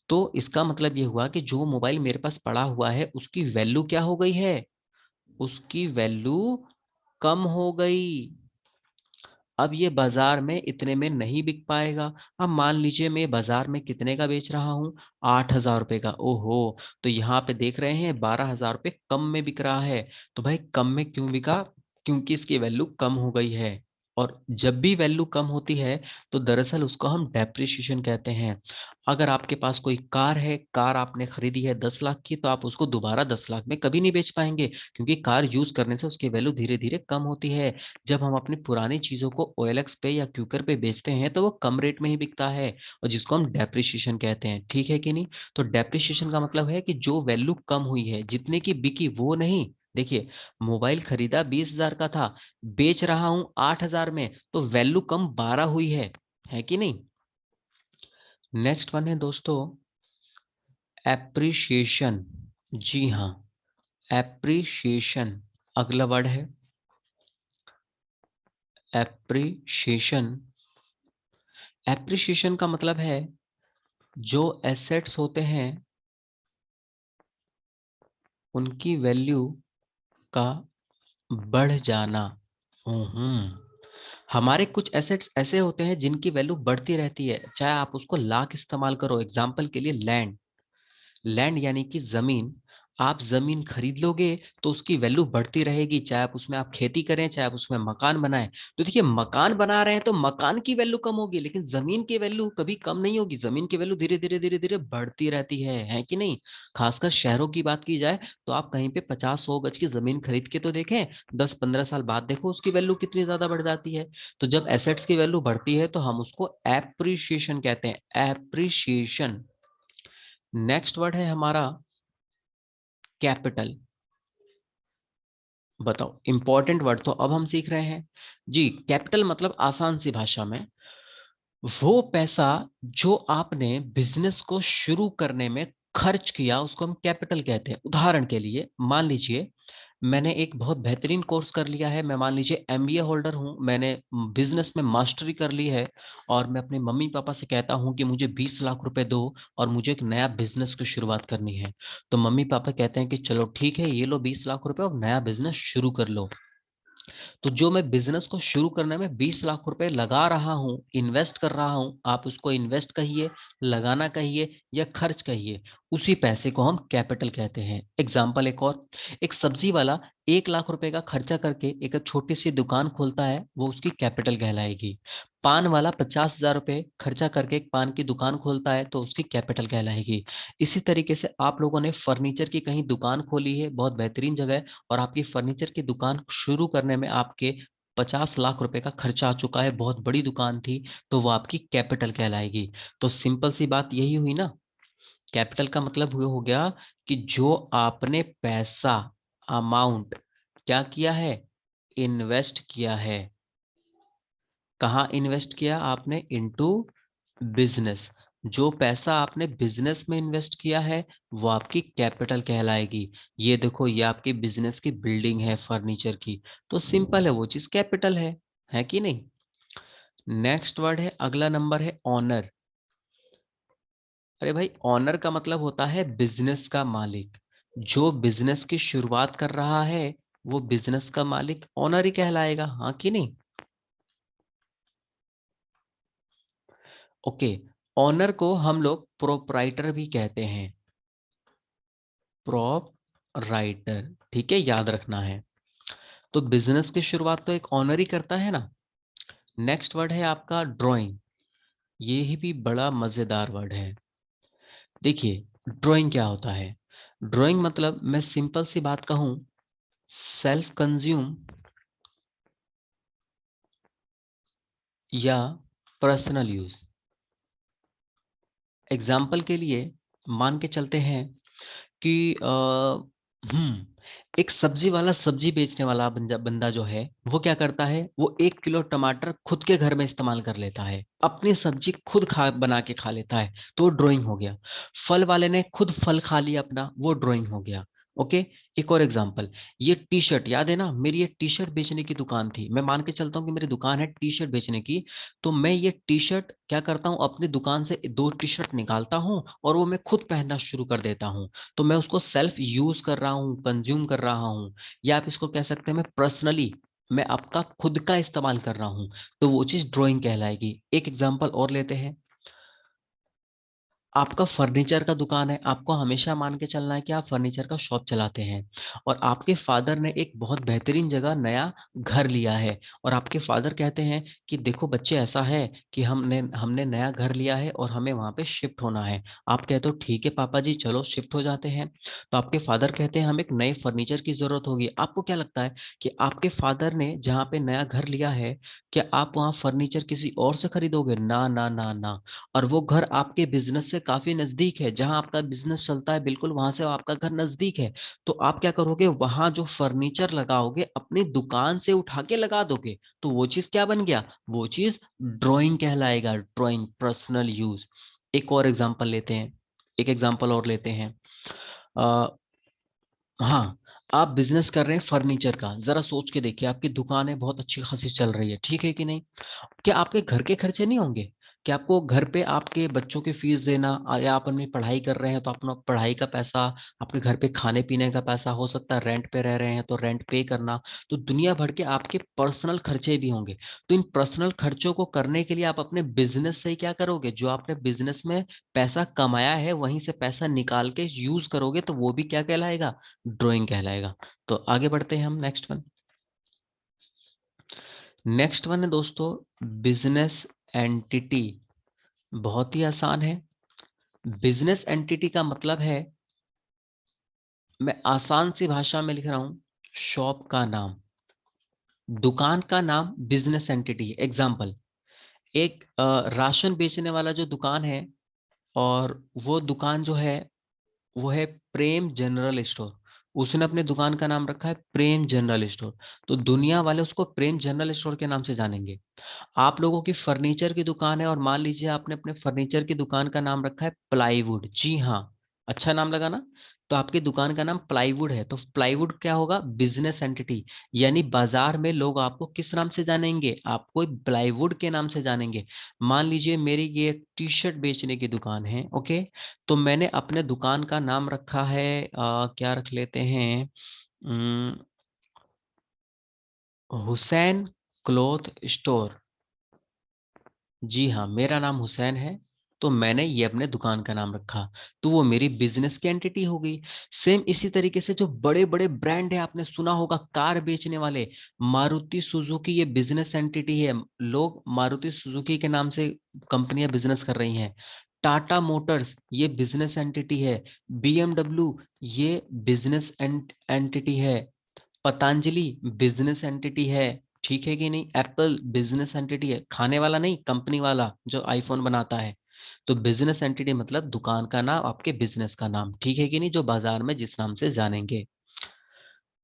तो इसका मतलब ये हुआ कि जो मोबाइल मेरे पास पड़ा हुआ है उसकी वैल्यू क्या हो गई है? उसकी वैल्यू कम हो गई। अब ये बाजार में इतने में नहीं बिक पाएगा। अब मान लीजिए मैं बाजार में कितने का बेच रहा हूँ? 8,000 रुपये का। ओहो, तो यहाँ पे देख रहे हैं 12,000 रुपये कम में बिक रहा है। तो भाई कम में क्यों बिका? क्योंकि इसकी वैल्यू कम हो गई है। और जब भी वैल्यू कम होती है तो दरअसल उसको हम डेप्रिसिएशन कहते हैं। अगर आपके पास कोई कार है, कार आपने खरीदी है 10 लाख की, तो आप उसको दोबारा 10 लाख में कभी नहीं बेच पाएंगे, क्योंकि कार यूज करने से उसकी वैल्यू धीरे धीरे कम होती है। जब हम अपनी पुरानी चीजों को OLX पे या क्यूकर पे बेचते हैं तो वो कम रेट में ही बिकता है, और जिसको हम डेप्रिसिएशन कहते हैं। ठीक है कि नहीं? तो डेप्रिसिएशन का मतलब है कि जो वैल्यू कम हुई है, जितने की बिकी वो नहीं। देखिए, मोबाइल खरीदा 20,000 का था, बेच रहा हूं 8,000 में, तो वैल्यू कम 12 हुई है कि नहीं? नेक्स्ट वन है दोस्तों एप्रिशिएशन। जी हाँ, एप्रिशिएशन अगला वर्ड है। एप्रिशिएशन। एप्रिशिएशन का मतलब है जो एसेट्स होते हैं उनकी वैल्यू का बढ़ जाना। हम्म। हमारे कुछ एसेट्स ऐसे होते हैं जिनकी वैल्यू बढ़ती रहती है, चाहे आप उसको लाख इस्तेमाल करो। एग्जाम्पल के लिए लैंड, लैंड यानी कि जमीन। आप जमीन खरीद लोगे तो उसकी वैल्यू बढ़ती रहेगी, चाहे आप उसमें आप खेती करें, चाहे आप उसमें मकान बनाएं। तो देखिए, मकान बना रहे हैं तो मकान की वैल्यू कम होगी, लेकिन जमीन की वैल्यू कभी कम नहीं होगी। जमीन की वैल्यू धीरे धीरे धीरे धीरे बढ़ती रहती है कि नहीं? खासकर शहरों की बात की जाए तो आप कहीं पे 50-100 गज की जमीन खरीद के तो देखें, 10-15 साल बाद देखो उसकी वैल्यू कितनी ज्यादा बढ़ जाती है। तो जब एसेट्स की वैल्यू बढ़ती है तो हम उसको एप्रिसिएशन कहते हैं, एप्रिसिएशन। नेक्स्ट वर्ड है हमारा कैपिटल। बताओ, इंपॉर्टेंट वर्ड तो अब हम सीख रहे हैं जी। कैपिटल मतलब आसान सी भाषा में वो पैसा जो आपने बिजनेस को शुरू करने में खर्च किया, उसको हम कैपिटल कहते हैं। उदाहरण के लिए मान लीजिए मैंने एक बहुत बेहतरीन कोर्स कर लिया है, मैं मान लीजिए एमबीए होल्डर हूँ, मैंने बिजनेस में मास्टरी कर ली है, और मैं अपने मम्मी पापा से कहता हूँ कि मुझे 20 लाख रुपए दो और मुझे एक नया बिजनेस की शुरुआत करनी है। तो मम्मी पापा कहते हैं कि चलो ठीक है, ये लो 20 लाख रुपए और नया बिजनेस शुरू कर लो। तो जो मैं बिजनेस को शुरू करने में 20 लाख रुपए लगा रहा हूँ, इन्वेस्ट कर रहा हूँ, आप उसको इन्वेस्ट कहिए, लगाना कहिए या खर्च कहिए, उसी पैसे को हम कैपिटल कहते हैं। एग्जाम्पल एक और, एक सब्जी वाला 1 लाख रुपए का खर्चा करके एक छोटी सी दुकान खोलता है, वो उसकी कैपिटल कहलाएगी। पान वाला 50,000 रुपए खर्चा करके एक पान की दुकान खोलता है तो उसकी कैपिटल कहलाएगी। इसी तरीके से आप लोगों ने फर्नीचर की कहीं दुकान खोली है, बहुत बेहतरीन जगह है, और आपकी फर्नीचर की दुकान शुरू करने में आपके 50 लाख रुपए का खर्चा आ चुका है, बहुत बड़ी दुकान थी, तो वो आपकी कैपिटल कहलाएगी। तो सिंपल सी बात यही हुई ना, कैपिटल का मतलब ये हो गया कि जो आपने पैसा, अमाउंट क्या किया है, इन्वेस्ट किया है। कहाँ इन्वेस्ट किया आपने? Into business. जो पैसा आपने बिजनेस में इन्वेस्ट किया है वो आपकी कैपिटल कहलाएगी। ये देखो, ये आपकी बिजनेस की बिल्डिंग है फर्नीचर की, तो सिंपल है, वो चीज कैपिटल है कि नहीं? नेक्स्ट वर्ड है, अगला नंबर है ऑनर। अरे भाई, ऑनर का मतलब होता है बिजनेस का मालिक। जो बिजनेस की शुरुआत कर रहा है वो बिजनेस का मालिक ऑनर ही कहलाएगा, हाँ कि नहीं? ओके। ऑनर को हम लोग प्रोपराइटर भी कहते हैं, प्रॉप राइटर, ठीक है, याद रखना है। तो बिजनेस की शुरुआत तो एक ऑनर ही करता है ना। नेक्स्ट वर्ड है आपका ड्राइंग। ये ही भी बड़ा मजेदार वर्ड है। देखिए, ड्राइंग क्या होता है? ड्राइंग मतलब, मैं सिंपल सी बात कहूं, सेल्फ कंज्यूम या पर्सनल यूज। एग्जाम्पल के लिए मान के चलते हैं कि एक सब्जी वाला, सब्जी बेचने वाला बंदा बंदा जो है, वो क्या करता है, वो 1 किलो टमाटर खुद के घर में इस्तेमाल कर लेता है, अपनी सब्जी खुद खा बना के खा लेता है, तो वो ड्राइंग हो गया। फल वाले ने खुद फल खा लिया अपना, वो ड्राइंग हो गया। ओके। एक और एग्जांपल, ये टी शर्ट याद है ना, मेरी ये टी शर्ट बेचने की दुकान थी, मैं मान के चलता हूँ कि मेरी दुकान है टी शर्ट बेचने की। तो मैं ये टी शर्ट क्या करता हूँ, अपनी दुकान से 2 टी शर्ट निकालता हूँ और वो मैं खुद पहनना शुरू कर देता हूँ। तो मैं उसको सेल्फ यूज कर रहा हूँ, कंज्यूम कर रहा हूँ, या आप इसको कह सकते हैं मैं पर्सनली, मैं आपका खुद का इस्तेमाल कर रहा हूँ, तो वो चीज ड्राइंग कहलाएगी। एक एग्जांपल और लेते हैं। आपका फर्नीचर का दुकान है, आपको हमेशा मान के चलना है कि आप फर्नीचर का शॉप चलाते हैं, और आपके फादर ने एक बहुत बेहतरीन जगह नया घर लिया है, और आपके फादर कहते हैं कि देखो बच्चे, ऐसा है कि हमने हमने नया घर लिया है और हमें वहां पे शिफ्ट होना है। आप कहते हो ठीक है पापा जी, चलो शिफ्ट हो जाते हैं। तो आपके फादर कहते हैं हमें एक नए फर्नीचर की जरूरत होगी। आपको क्या लगता है कि आपके फादर ने जहाँ पे नया घर लिया है, क्या आप वहाँ फर्नीचर किसी और से खरीदोगे? ना ना ना ना। और वो घर आपके बिजनेस से काफी नजदीक है, जहां आपका बिजनेस चलता है बिल्कुल वहां से आपका घर नजदीक है। तो आप क्या करोगे, वहां जो फर्नीचर लगाओगे अपनी दुकान से उठा के लगा दोगे, तो वो चीज क्या बन गया, वो चीज ड्राइंग कहलाएगा, ड्राइंग, पर्सनल यूज। एक और एग्जांपल लेते हैं, एक एग्जांपल और लेते हैं। आ, हाँ, आप बिजनेस कर रहे हैं फर्नीचर का, जरा सोच के देखिए, आपकी दुकान है बहुत अच्छी खासी चल रही है, ठीक है कि नहीं? क्या आपके घर के खर्चे नहीं होंगे? कि आपको घर पे आपके बच्चों की फीस देना, या आप अपनी पढ़ाई कर रहे हैं तो अपना पढ़ाई का पैसा, आपके घर पे खाने पीने का पैसा, हो सकता है रेंट पे रह रहे हैं तो रेंट पे करना। तो दुनिया भर के आपके पर्सनल खर्चे भी होंगे। तो इन पर्सनल खर्चों को करने के लिए आप अपने बिजनेस से ही क्या करोगे, जो आपने बिजनेस में पैसा कमाया है वहीं से पैसा निकाल के यूज करोगे, तो वो भी क्या कहलाएगा, ड्राइंग कहलाएगा। तो आगे बढ़ते हैं हम नेक्स्ट वन। नेक्स्ट वन है दोस्तों बिजनेस एंटिटी। बहुत ही आसान है। बिजनेस एंटिटी का मतलब है, मैं आसान सी भाषा में लिख रहा हूं, शॉप का नाम, दुकान का नाम बिजनेस एंटिटी है। एग्जाम्पल, एक राशन बेचने वाला जो दुकान है, और वो दुकान जो है वो है प्रेम जनरल स्टोर। उसने अपने दुकान का नाम रखा है प्रेम जनरल स्टोर। तो दुनिया वाले उसको प्रेम जनरल स्टोर के नाम से जानेंगे। आप लोगों की फर्नीचर की दुकान है और मान लीजिए आपने अपने फर्नीचर की दुकान का नाम रखा है प्लाईवुड। जी हाँ, अच्छा नाम लगा ना। तो आपकी दुकान का नाम प्लाईवुड है, तो प्लाईवुड क्या होगा, बिजनेस एंटिटी। यानी बाजार में लोग आपको किस नाम से जानेंगे, आपको प्लाईवुड के नाम से जानेंगे। मान लीजिए मेरी ये टी शर्ट बेचने की दुकान है, ओके। तो मैंने अपने दुकान का नाम रखा है, क्या रख लेते हैं, हुसैन क्लोथ स्टोर। जी हाँ, मेरा नाम हुसैन है, तो मैंने ये अपने दुकान का नाम रखा, तो वो मेरी बिजनेस की एंटिटी हो गई। सेम इसी तरीके से जो बड़े बड़े ब्रांड है, आपने सुना होगा कार बेचने वाले, मारुति सुजुकी, ये बिजनेस एंटिटी है। लोग मारुति सुजुकी के नाम से कंपनियां बिजनेस कर रही हैं। टाटा मोटर्स ये बिजनेस एंटिटी है। बीएमडब्ल्यू ये बिजनेस एंटिटी है। पतंजलि बिजनेस एंटिटी है। ठीक है कि नहीं। एप्पल बिजनेस एंटिटी है, खाने वाला नहीं, कंपनी वाला जो आईफोन बनाता है। तो बिजनेस एंटिटी मतलब दुकान का नाम, आपके बिजनेस का नाम, ठीक है कि नहीं, जो बाजार में जिस नाम से जानेंगे।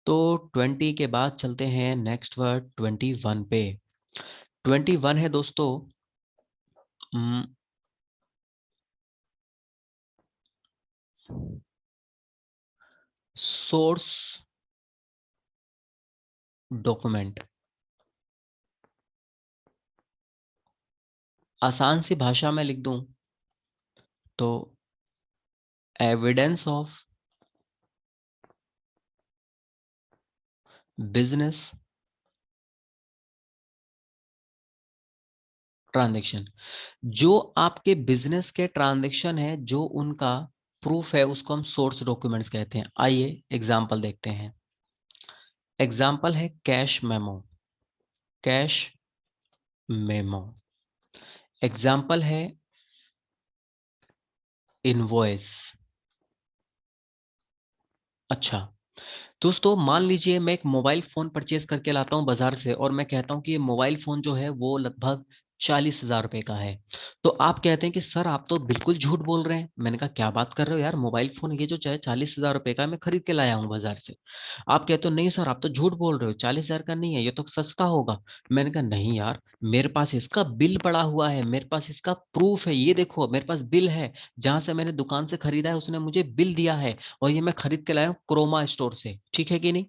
तो 20 के बाद चलते हैं नेक्स्ट वर्ड 21 पे। 21 है दोस्तों सोर्स डॉक्यूमेंट। आसान सी भाषा में लिख दूं तो एविडेंस ऑफ बिजनेस ट्रांजैक्शन। जो आपके बिजनेस के ट्रांजैक्शन है, जो उनका प्रूफ है, उसको हम सोर्स डॉक्यूमेंट्स कहते हैं। आइए एग्जांपल देखते हैं। एग्जांपल है cash memo. Cash memo. Example है इनवॉइस। अच्छा दोस्तों, मान लीजिए मैं एक मोबाइल फोन परचेज करके लाता हूँ बाजार से, और मैं कहता हूँ कि ये मोबाइल फोन जो है वो लगभग 40,000 रुपए का है। तो आप कहते हैं कि सर आप तो बिल्कुल झूठ बोल रहे हैं। मैंने कहा क्या बात कर रहे हो यार, मोबाइल फोन ये जो चाहे 40,000 रुपए का है, मैं खरीद के लाया हूँ बाजार से। आप कहते हो नहीं सर आप तो झूठ बोल रहे हो, 40,000 का नहीं है, ये तो सस्ता होगा। मैंने कहा नहीं यार, मेरे पास इसका बिल पड़ा हुआ है, मेरे पास इसका प्रूफ है, ये देखो मेरे पास बिल है, जहां से मैंने दुकान से खरीदा है उसने मुझे बिल दिया है, और ये मैं खरीद के लाया हूँ क्रोमा स्टोर से। ठीक है कि नहीं।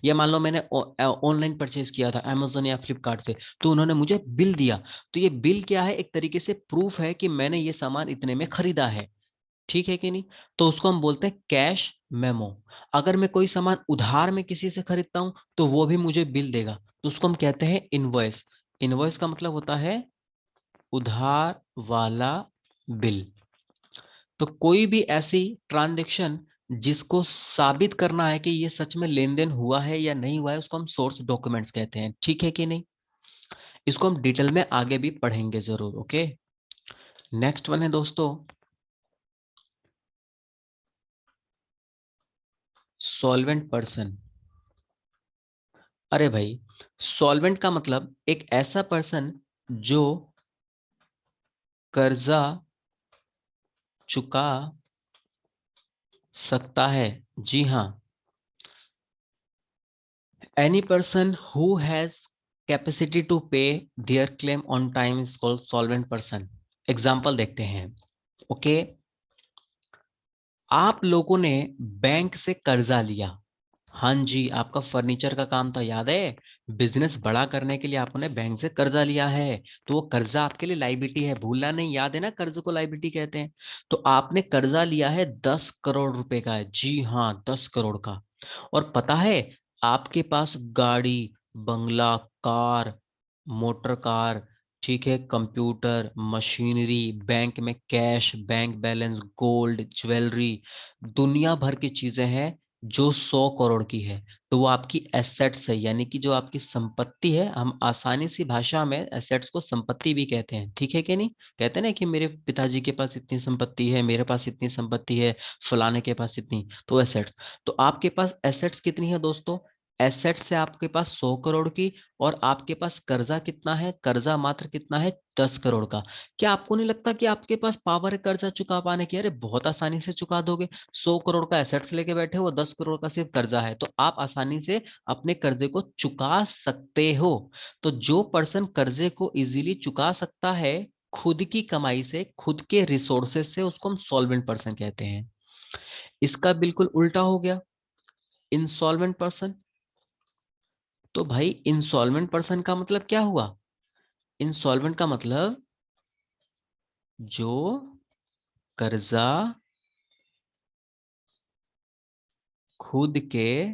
या मान लो मैंने ऑनलाइन परचेज किया था अमेजोन या फ्लिपकार्ट से, तो उन्होंने मुझे बिल दिया। तो ये बिल क्या है, एक तरीके से प्रूफ है कि मैंने ये सामान इतने में खरीदा है। ठीक है कि नहीं। तो उसको हम बोलते हैं कैश मेमो। अगर मैं कोई सामान उधार में किसी से खरीदता हूं तो वो भी मुझे बिल देगा, तो उसको हम कहते हैं इनवॉइस। इनवॉइस का मतलब होता है उधार वाला बिल। तो कोई भी ऐसी ट्रांजैक्शन जिसको साबित करना है कि ये सच में लेन देन हुआ है या नहीं हुआ है, उसको हम सोर्स डॉक्यूमेंट्स कहते हैं। ठीक है कि नहीं। इसको हम डिटेल में आगे भी पढ़ेंगे जरूर, ओके। नेक्स्ट वन है दोस्तों सॉल्वेंट पर्सन। अरे भाई, सॉल्वेंट का मतलब एक ऐसा पर्सन जो कर्जा चुका सकता है। जी हाँ, any person who has capacity to pay their claim on time is called solvent person. Example देखते हैं, ओके। आप लोगों ने बैंक से कर्जा लिया, हाँ जी, आपका फर्नीचर का काम था, याद है? बिजनेस बड़ा करने के लिए आपने बैंक से कर्जा लिया है, तो वो कर्जा आपके लिए लाइबिलिटी है, भूलना नहीं, याद है ना? कर्ज को लाइबिलिटी कहते हैं। तो आपने कर्जा लिया है 10 करोड़ रुपए का है, जी हाँ, 10 करोड़ का। और पता है, आपके पास गाड़ी, बंगला, कार, मोटर कार, ठीक है, कंप्यूटर, मशीनरी, बैंक में cash, bank balance, gold, jewellery, दुनिया भर की चीजें हैं जो 100 करोड़ की है। तो वो आपकी एसेट्स है, यानी कि जो आपकी संपत्ति है। हम आसानी सी भाषा में एसेट्स को संपत्ति भी कहते हैं, ठीक है कि नहीं? कहते हैं ना कि मेरे पिताजी के पास इतनी संपत्ति है, मेरे पास इतनी संपत्ति है, फलाने के पास इतनी, तो एसेट्स। तो आपके पास एसेट्स कितनी है दोस्तों? एसेट्स है आपके पास 100 करोड़ की। और आपके पास कर्जा कितना है? कर्जा मात्र कितना है? 10 करोड़ का। क्या आपको नहीं लगता कि आपके पास पावर है कर्जा चुका पाने की? अरे बहुत आसानी से चुका दोगे। 100 करोड़ का एसेट्स लेके बैठे हो, 10 करोड़ का सिर्फ कर्जा है, तो आप आसानी से अपने कर्जे को चुका सकते हो। तो जो पर्सन कर्जे को इजीली चुका सकता है खुद की कमाई से, खुद के रिसोर्सेज से, उसको हम सॉल्वेंट पर्सन कहते हैं। इसका बिल्कुल उल्टा हो गया, इंसॉल्वेंट पर्सन। तो भाई इंसॉल्वेंट पर्सन का मतलब क्या हुआ? इंसॉल्वेंट का मतलब जो कर्जा खुद के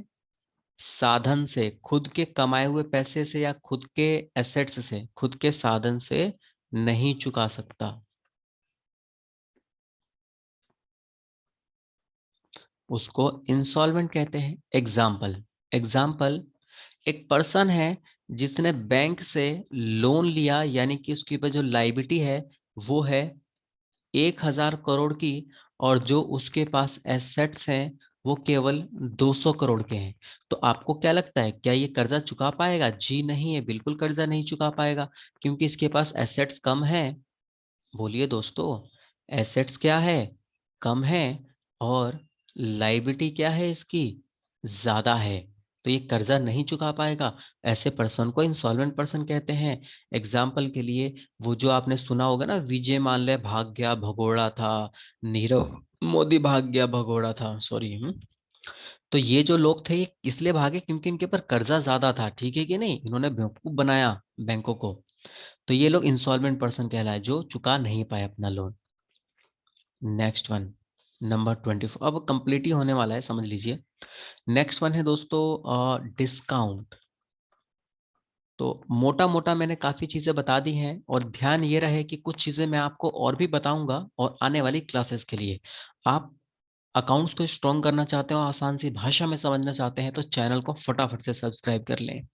साधन से, खुद के कमाए हुए पैसे से, या खुद के एसेट्स से, खुद के साधन से नहीं चुका सकता, उसको इंसॉल्वेंट कहते हैं। एग्जाम्पल, एग्जाम्पल, एक पर्सन है जिसने बैंक से लोन लिया, यानी कि उसके ऊपर जो लाइबिलिटी है वो है 1,000 करोड़ की, और जो उसके पास एसेट्स हैं वो केवल 200 करोड़ के हैं। तो आपको क्या लगता है, क्या ये कर्जा चुका पाएगा? जी नहीं, है बिल्कुल कर्जा नहीं चुका पाएगा, क्योंकि इसके पास एसेट्स कम है। बोलिए दोस्तों, एसेट्स क्या है? कम है। और लाइबिलिटी क्या है इसकी? ज्यादा है। तो ये कर्जा नहीं चुका पाएगा। ऐसे पर्सन को इंसॉल्वेंट पर्सन कहते हैं। एग्जाम्पल के लिए, वो जो आपने सुना होगा ना, विजय माल्या भाग गया भगोड़ा था, नीरव मोदी भाग गया भगोड़ा था, सॉरी। तो ये जो लोग थे ये इसलिए भागे क्योंकि इनके ऊपर कर्जा ज्यादा था, ठीक है कि नहीं? इन्होंने बेवकूफ बनाया बैंकों को। तो ये लोग इंसॉल्वेंट पर्सन कहलाए, जो चुका नहीं पाए अपना लोन। नेक्स्ट वन, नंबर 24, अब कंप्लीट ही होने वाला है, समझ लीजिए। नेक्स्ट वन है दोस्तों डिस्काउंट। तो मोटा मोटा मैंने काफ़ी चीज़ें बता दी हैं, और ध्यान ये रहे कि कुछ चीज़ें मैं आपको और भी बताऊंगा, और आने वाली क्लासेस के लिए आप अकाउंट्स को स्ट्रॉन्ग करना चाहते हो, आसान सी भाषा में समझना चाहते हैं, तो चैनल को फटाफट से सब्सक्राइब कर लें।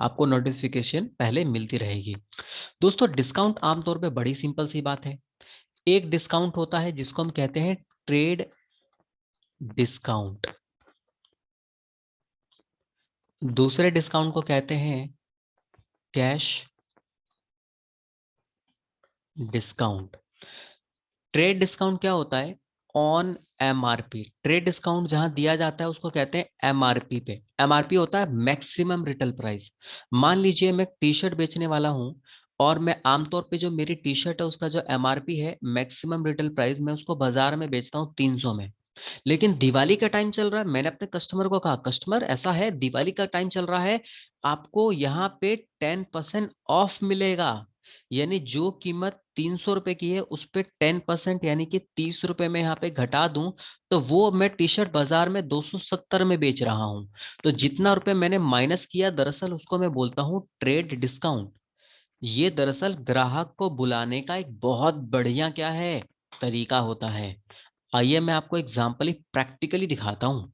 आपको नोटिफिकेशन पहले मिलती रहेगी। दोस्तों डिस्काउंट आमतौर पे बड़ी सिंपल सी बात है। एक डिस्काउंट होता है जिसको हम कहते हैं ट्रेड डिस्काउंट। दूसरे डिस्काउंट को कहते हैं कैश डिस्काउंट। ट्रेड डिस्काउंट क्या होता है? On MRP. ट्रेड डिस्काउंट जहां दिया जाता है उसको कहते हैं एमआरपी पे। एमआरपी होता है मैक्सिमम रिटेल प्राइस। मान लीजिए मैं टी शर्ट बेचने वाला हूं, और मैं आमतौर पे जो मेरी टी शर्ट है उसका जो एमआरपी है, मैक्सिमम रिटेल प्राइस, मैं उसको बाजार में बेचता हूँ 300 में। लेकिन दिवाली का टाइम चल रहा है, मैंने अपने कस्टमर को कहा, कस्टमर ऐसा है दिवाली का टाइम चल रहा है, आपको यहाँ पे 10% ऑफ मिलेगा। यानी जो कीमत 300 रुपए की है उस पे 10%, यानी कि 30 रुपए में यहाँ पे घटा दूं, तो वो मैं टी शर्ट बाजार में 270 में बेच रहा हूँ। तो जितना रुपए मैंने माइनस किया, दरअसल उसको मैं बोलता हूँ ट्रेड डिस्काउंट। ये दरअसल ग्राहक को बुलाने का एक बहुत बढ़िया क्या है, तरीका होता है। आइए मैं आपको एग्जाम्पली प्रैक्टिकली दिखाता हूँ।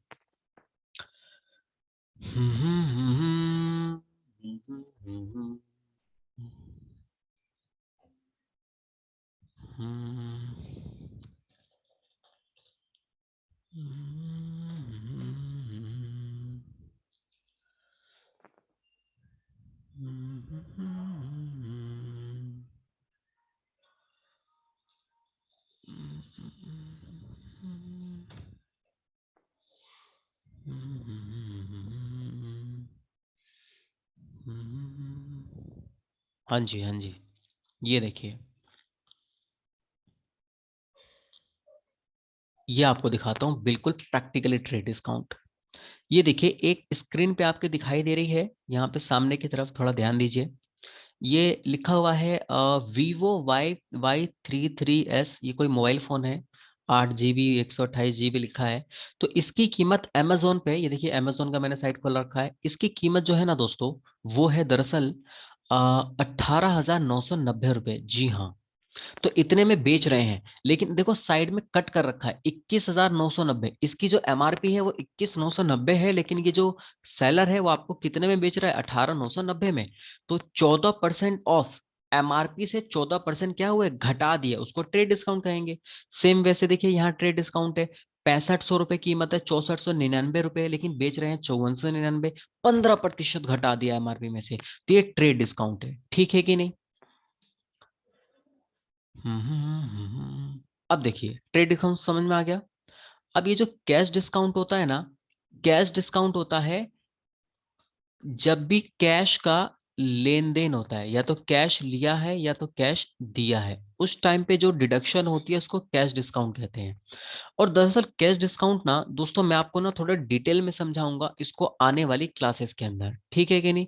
हाँ जी, हाँ जी, ये देखिए, ये आपको दिखाता हूँ बिल्कुल प्रैक्टिकली ट्रेड डिस्काउंट। ये देखिए एक स्क्रीन पे आपके दिखाई दे रही है, यहाँ पे सामने की तरफ थोड़ा ध्यान दीजिए। ये लिखा हुआ है Vivo Y3 3S, ये कोई मोबाइल फ़ोन है। 8 GB 128 GB लिखा है। तो इसकी कीमत अमेजोन पे, ये देखिए अमेजोन का मैंने साइट खोल रखा है, इसकी कीमत जो है ना दोस्तों, वो है दरअसल 18,990 रुपये। जी हाँ, तो इतने में बेच रहे हैं। लेकिन देखो साइड में कट कर रखा है 21,990। इसकी जो एमआरपी है वो 21,990 है, लेकिन ये जो सेलर है वो आपको कितने में बेच रहा है, 18,990 में। तो 14% ऑफ, एमआरपी से 14% क्या हुआ है, घटा दिया, उसको ट्रेड डिस्काउंट कहेंगे। सेम वैसे देखिए यहाँ ट्रेड डिस्काउंट है, 6500 रुपये कीमत है, 6499 रुपये, लेकिन बेच रहे हैं 5499। 15% घटा दिया एमआरपी में से, तो ये ट्रेड डिस्काउंट है, ठीक है कि नहीं। अब देखिए ट्रेड डिस्काउंट समझ में आ गया। अब ये जो कैश डिस्काउंट होता है ना, कैश डिस्काउंट होता है जब भी कैश का लेन देन होता है, या तो कैश लिया है या तो कैश दिया है, उस टाइम पे जो डिडक्शन होती है उसको कैश डिस्काउंट कहते हैं। और दरअसल कैश डिस्काउंट ना दोस्तों, मैं आपको ना थोड़ा डिटेल में समझाऊंगा इसको आने वाली क्लासेस के अंदर, ठीक है कि नहीं।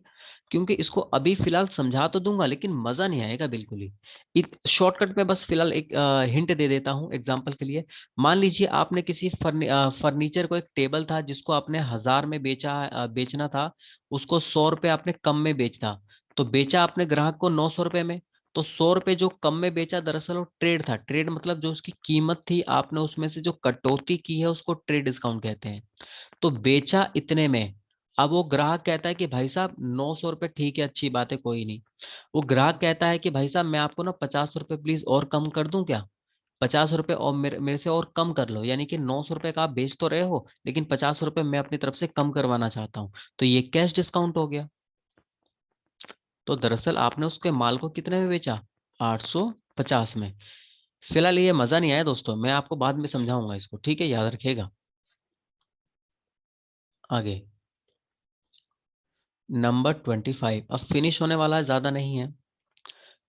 क्योंकि इसको अभी फिलहाल समझा तो दूंगा लेकिन मजा नहीं आएगा बिल्कुल ही। शॉर्टकट में बस फिलहाल एक हिंट दे देता हूँ एग्जांपल के लिए। मान लीजिए आपने किसी फर्नीचर को, एक टेबल था जिसको आपने 1000 में बेचना था, उसको 100 रुपये आपने कम में बेचना, तो बेचा आपने ग्राहक को 900 रुपये में। तो 100 रुपये जो कम में बेचा दरअसल वो ट्रेड था। ट्रेड मतलब जो उसकी कीमत थी आपने उसमें से जो कटौती की है उसको ट्रेड डिस्काउंट कहते हैं। तो बेचा इतने में, अब वो ग्राहक कहता है कि भाई साहब 900 रुपये ठीक है, अच्छी बात है, कोई नहीं। वो ग्राहक कहता है कि भाई साहब मैं आपको ना 50 रुपये प्लीज और कम कर दूं क्या, 50 रुपये और मेरे से और कम कर लो, यानी कि 900 रुपये का आप बेच तो रहे हो लेकिन 50 रुपये मैं अपनी तरफ से कम करवाना चाहता हूँ। तो ये कैश डिस्काउंट हो गया। तो दरअसल आपने उसके माल को कितने में बेचा, 850 में। फिलहाल ये मजा नहीं आया दोस्तों, मैं आपको बाद में समझाऊंगा इसको, ठीक है, याद रखिएगा। आगे नंबर 25, अब फिनिश होने वाला ज्यादा नहीं है।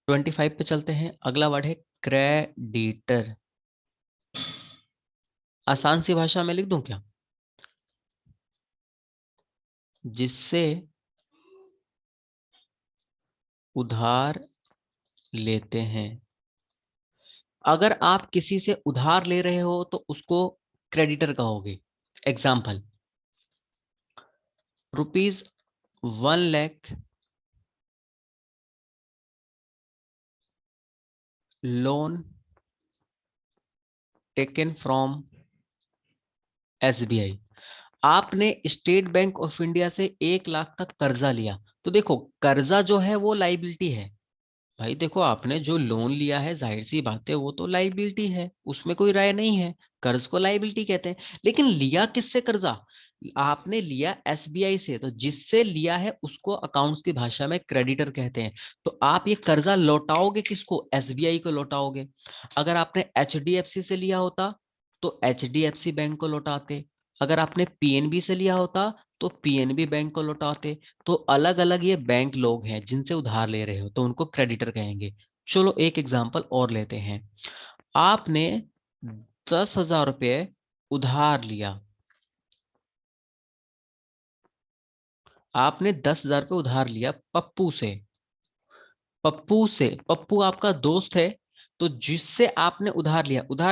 25 पे चलते हैं, अगला वर्ड है क्रेडिटर। आसान सी भाषा में लिख दूं क्या, जिससे उधार लेते हैं। अगर आप किसी से उधार ले रहे हो तो उसको क्रेडिटर कहोगे। Example, ₹1 lakh loan taken from SBI। आपने स्टेट बैंक ऑफ इंडिया से 1 लाख का कर्जा लिया। तो देखो कर्जा जो है वो लाइबिलिटी है। भाई देखो आपने जो लोन लिया है, जाहिर सी बात है वो तो लाइबिलिटी है, उसमें कोई राय नहीं है। कर्ज को लाइबिलिटी कहते हैं। लेकिन लिया किससे कर्जा, आपने लिया SBI से, तो जिससे लिया है उसको अकाउंट्स की भाषा में क्रेडिटर कहते हैं। तो आप ये कर्जा लौटाओगे किसको, SBI को लौटाओगे। अगर आपने HDFC से लिया होता तो HDFC बैंक को लौटाते। अगर आपने PNB से लिया होता तो PNB बैंक को लौटाते। तो अलग अलग ये बैंक लोग हैं जिनसे उधार ले रहे हो, तो उनको क्रेडिटर कहेंगे। चलो एक एग्जांपल और लेते हैं। आपने 10,000 रुपये उधार लिया। आपने 10,000 रुपये उधार लिया पप्पू से। पप्पू आपका दोस्त है। तो जिससे आपने उधार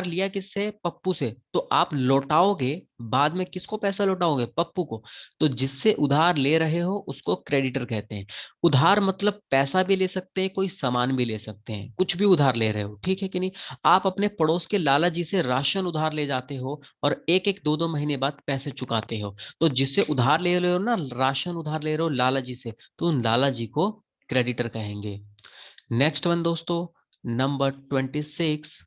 लिया किससे, पप्पू से, तो आप लौटाओगे बाद में किसको पैसा लौटाओगे, पप्पू को। तो जिससे उधार ले रहे हो उसको क्रेडिटर कहते हैं। उधार मतलब पैसा भी ले सकते हैं, कोई सामान भी ले सकते हैं, कुछ भी उधार ले रहे हो, ठीक है कि नहीं। आप अपने पड़ोस के लाला जी से राशन उधार ले जाते हो और एक एक दो दो महीने बाद पैसे चुकाते हो। तो जिससे उधार ले रहे हो ना, राशन उधार ले रहे हो लाला जी से, तो उन लाला जी को क्रेडिटर कहेंगे। नेक्स्ट वन दोस्तों, नंबर 26,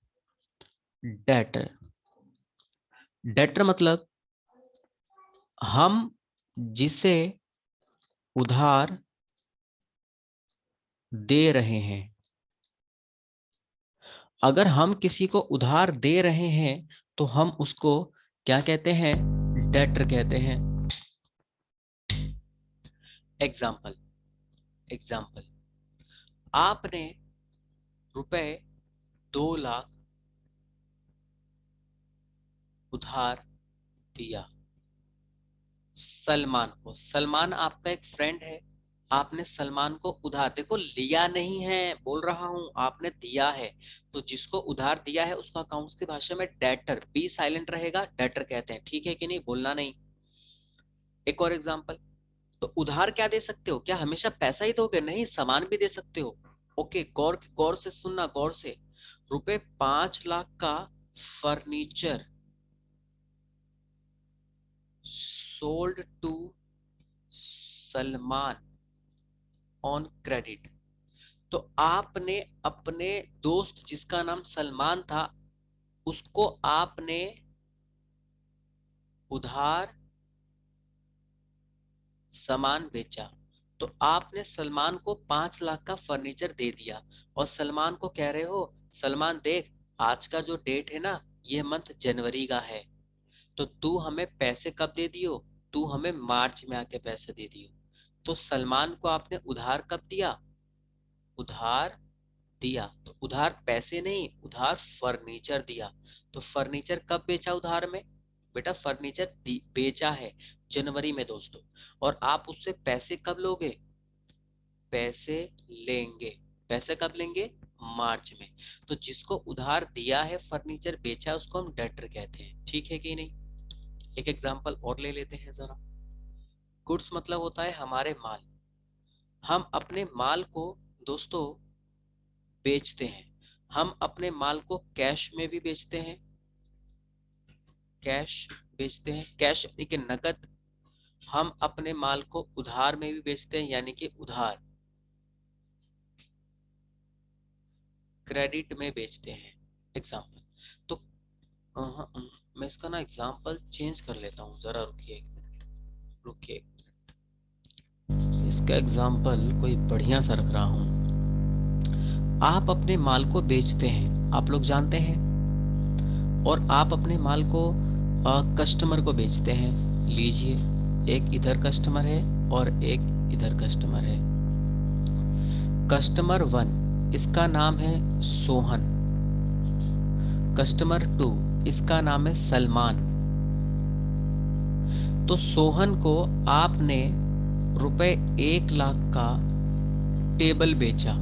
डेटर। डेटर मतलब हम जिसे उधार दे रहे हैं। अगर हम किसी को उधार दे रहे हैं तो हम उसको क्या कहते हैं, डेटर कहते हैं। एग्जाम्पल, एग्जाम्पल, आपने रुपए 2 लाख उधार दिया। सलमान को, सलमान आपका एक फ्रेंड है, आपने सलमान को उधार, देखो लिया नहीं है बोल रहा हूं, आपने दिया है। तो जिसको उधार दिया है उसको अकाउंट्स की भाषा में डेटर, बी साइलेंट रहेगा, डेटर कहते हैं, ठीक है कि नहीं, बोलना नहीं। एक और एग्जांपल, तो उधार क्या दे सकते हो, क्या हमेशा पैसा ही दोगे, नहीं सामान भी दे सकते हो। ओके, गौर गौर से सुनना, गौर से। रुपए 5 लाख का furniture sold to Salman on credit. तो आपने अपने दोस्त जिसका नाम सलमान था उसको आपने उधार सामान बेचा। तो आपने सलमान को 5 लाख का फर्नीचर दे दिया और सलमान को कह रहे हो, सलमान देख, आज का जो डेट है ना, ये मंथ जनवरी का है, तो तू हमें पैसे कब दे दियो, तू हमें मार्च में आके पैसे दे दियो। तो सलमान को आपने उधार कब दिया, उधार दिया, तो उधार पैसे नहीं, उधार फर्नीचर दिया। तो फर्नीचर कब बेचा उधार में, बेटा फर्नीचर बेचा है जनवरी में दोस्तों, और आप उससे पैसे कब लोगे, पैसे लेंगे, पैसे कब लेंगे, मार्च में। तो जिसको उधार दिया है, फर्नीचर बेचा है, उसको हम डेटर कहते हैं, ठीक है कि नहीं। एक एग्जांपल और ले लेते हैं जरा। गुड्स मतलब होता है हमारे माल, हम अपने माल को दोस्तों बेचते हैं। हम अपने माल को कैश में भी बेचते हैं, कैश बेचते हैं, कैश यानी कि नकद। हम अपने माल को उधार में भी बेचते हैं, यानी कि उधार, क्रेडिट में बेचते हैं। एग्जाम्पल, तो मैं इसका ना एग्जाम्पल चेंज कर लेता हूँ, जरा रुकिए एक मिनट, रुकिए। इसका एग्जाम्पल कोई बढ़िया सा रख रहा हूँ। आप अपने माल को बेचते हैं, आप लोग जानते हैं, और आप अपने माल को कस्टमर को बेचते हैं। लीजिए, एक इधर कस्टमर है और एक इधर कस्टमर है। कस्टमर 1, इसका नाम है सोहन। कस्टमर 2, इसका नाम है सलमान। तो सोहन को आपने रुपए 1 लाख का टेबल बेचा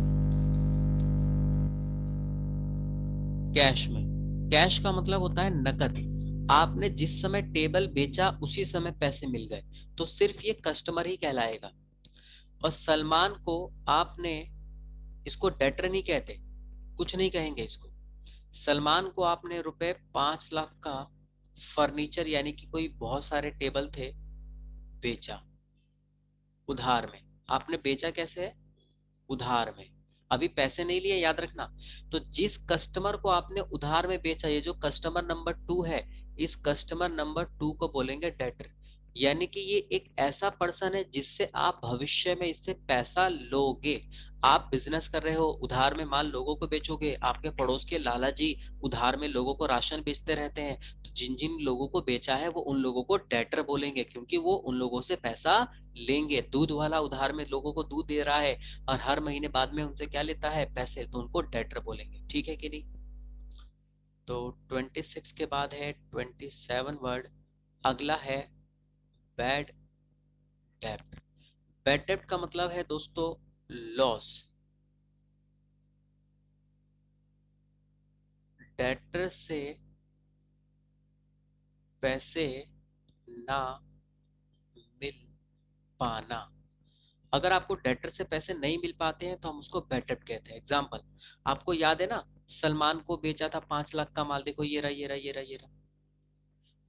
कैश में। कैश का मतलब होता है नकद। आपने जिस समय टेबल बेचा उसी समय पैसे मिल गए, तो सिर्फ ये कस्टमर ही कहलाएगा। और सलमान को आपने, इसको डेटर नहीं कहते, कुछ नहीं कहेंगे इसको। सलमान को आपने रुपए 5 लाख का फर्नीचर यानी कि कोई बहुत सारे टेबल थे, बेचा उधार में। आपने बेचा कैसे है, उधार में, अभी पैसे नहीं लिए, याद रखना। तो जिस कस्टमर को आपने उधार में बेचा, ये जो कस्टमर नंबर 2 है, इस कस्टमर नंबर 2 को बोलेंगे डेटर। यानी कि ये एक ऐसा पर्सन है जिससे आप भविष्य में इससे पैसा लोगे। आप बिजनेस कर रहे हो, उधार में माल लोगों को बेचोगे, आपके पड़ोस के लाला जी उधार में लोगों को राशन बेचते रहते हैं, तो जिन जिन लोगों को बेचा है वो उन लोगों को डेटर बोलेंगे, क्योंकि वो उन लोगों से पैसा लेंगे। दूध वाला उधार में लोगों को दूध दे रहा है और हर महीने बाद में उनसे क्या लेता है, पैसे, तो उनको डेटर बोलेंगे, ठीक है कि नहीं। तो 26 के बाद है 27 वर्ड, अगला है बैड डेब्ट। बैड डेब्ट का मतलब है दोस्तों लॉस। डेटर से पैसे ना मिल पाना। अगर आपको डेटर से पैसे नहीं मिल पाते हैं तो हम उसको बैड डेब्ट कहते हैं। एग्जाम्पल, आपको याद है ना, सलमान को बेचा था 5 लाख का माल, देखो ये रहा ये रहा ये रहा ये रहा,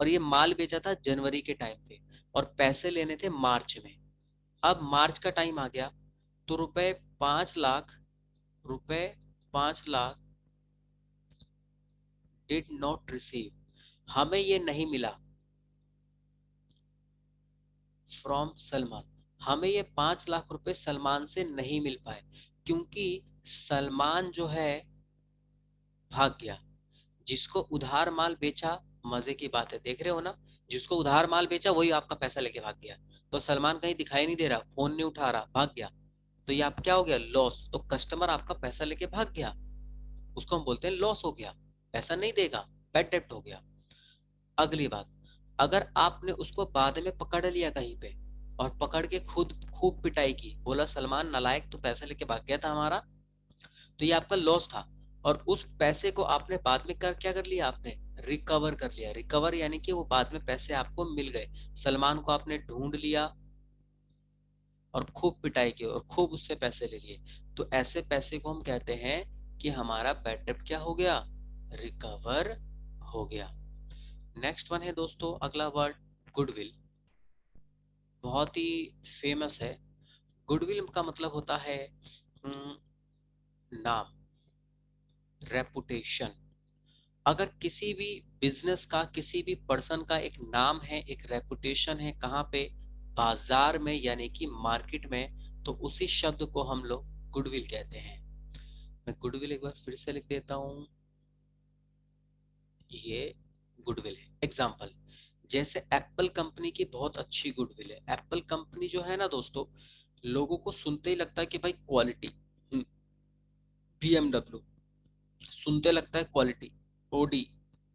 और ये माल बेचा था जनवरी के टाइम पे, और पैसे लेने थे मार्च में। अब मार्च का टाइम आ गया, तो रुपए 5 लाख, रुपए 5 लाख डिड नॉट रिसीव, हमें ये नहीं मिला फ्रॉम सलमान। हमें ये 5 लाख रुपए सलमान से नहीं मिल पाए, क्योंकि सलमान जो है भाग गया। जिसको उधार माल बेचा, मजे की बात है, देख रहे हो ना, जिसको उधार माल बेचा वही आपका पैसा लेके भाग गया। तो सलमान कहीं दिखाई नहीं दे रहा, फोन नहीं उठा रहा, भाग गया। तो ये आप क्या हो गया, लॉस। तो कस्टमर आपका पैसा लेके भाग गया, उसको हम बोलते हैं लॉस हो गया, पैसा नहीं देगा, बैड डेब्ट हो गया। अगली बात, अगर आपने उसको बाद में पकड़ लिया कहीं पे और पकड़ के खुद खूब पिटाई की, बोला सलमान नालायक तू पैसे लेके भाग गया था हमारा, तो ये आपका लॉस था। और उस पैसे को आपने बाद में कर क्या कर लिया, आपने रिकवर कर लिया। रिकवर यानी कि वो बाद में पैसे आपको मिल गए। सलमान को आपने ढूंढ लिया और खूब पिटाई की और खूब उससे पैसे ले लिए, तो ऐसे पैसे को हम कहते हैं कि हमारा बैड डेब्ट क्या हो गया, रिकवर हो गया। नेक्स्ट वन है दोस्तों, अगला वर्ड गुडविल। बहुत ही फेमस है। गुडविल का मतलब होता है हम्म, नाम, रेपुटेशन। अगर किसी भी बिजनेस का, किसी भी पर्सन का एक नाम है, एक रेपुटेशन है, कहाँ पे, बाजार में यानी कि मार्केट में, तो उसी शब्द को हम लोग गुडविल कहते हैं। मैं गुडविल एक बार फिर से लिख देता हूँ, ये गुडविल है। एग्जाम्पल, जैसे एप्पल कंपनी की बहुत अच्छी गुडविल है। एप्पल कंपनी जो है ना दोस्तों, लोगों को सुनते ही लगता है कि भाई क्वालिटी। BMW सुनते लगता है क्वालिटी। OD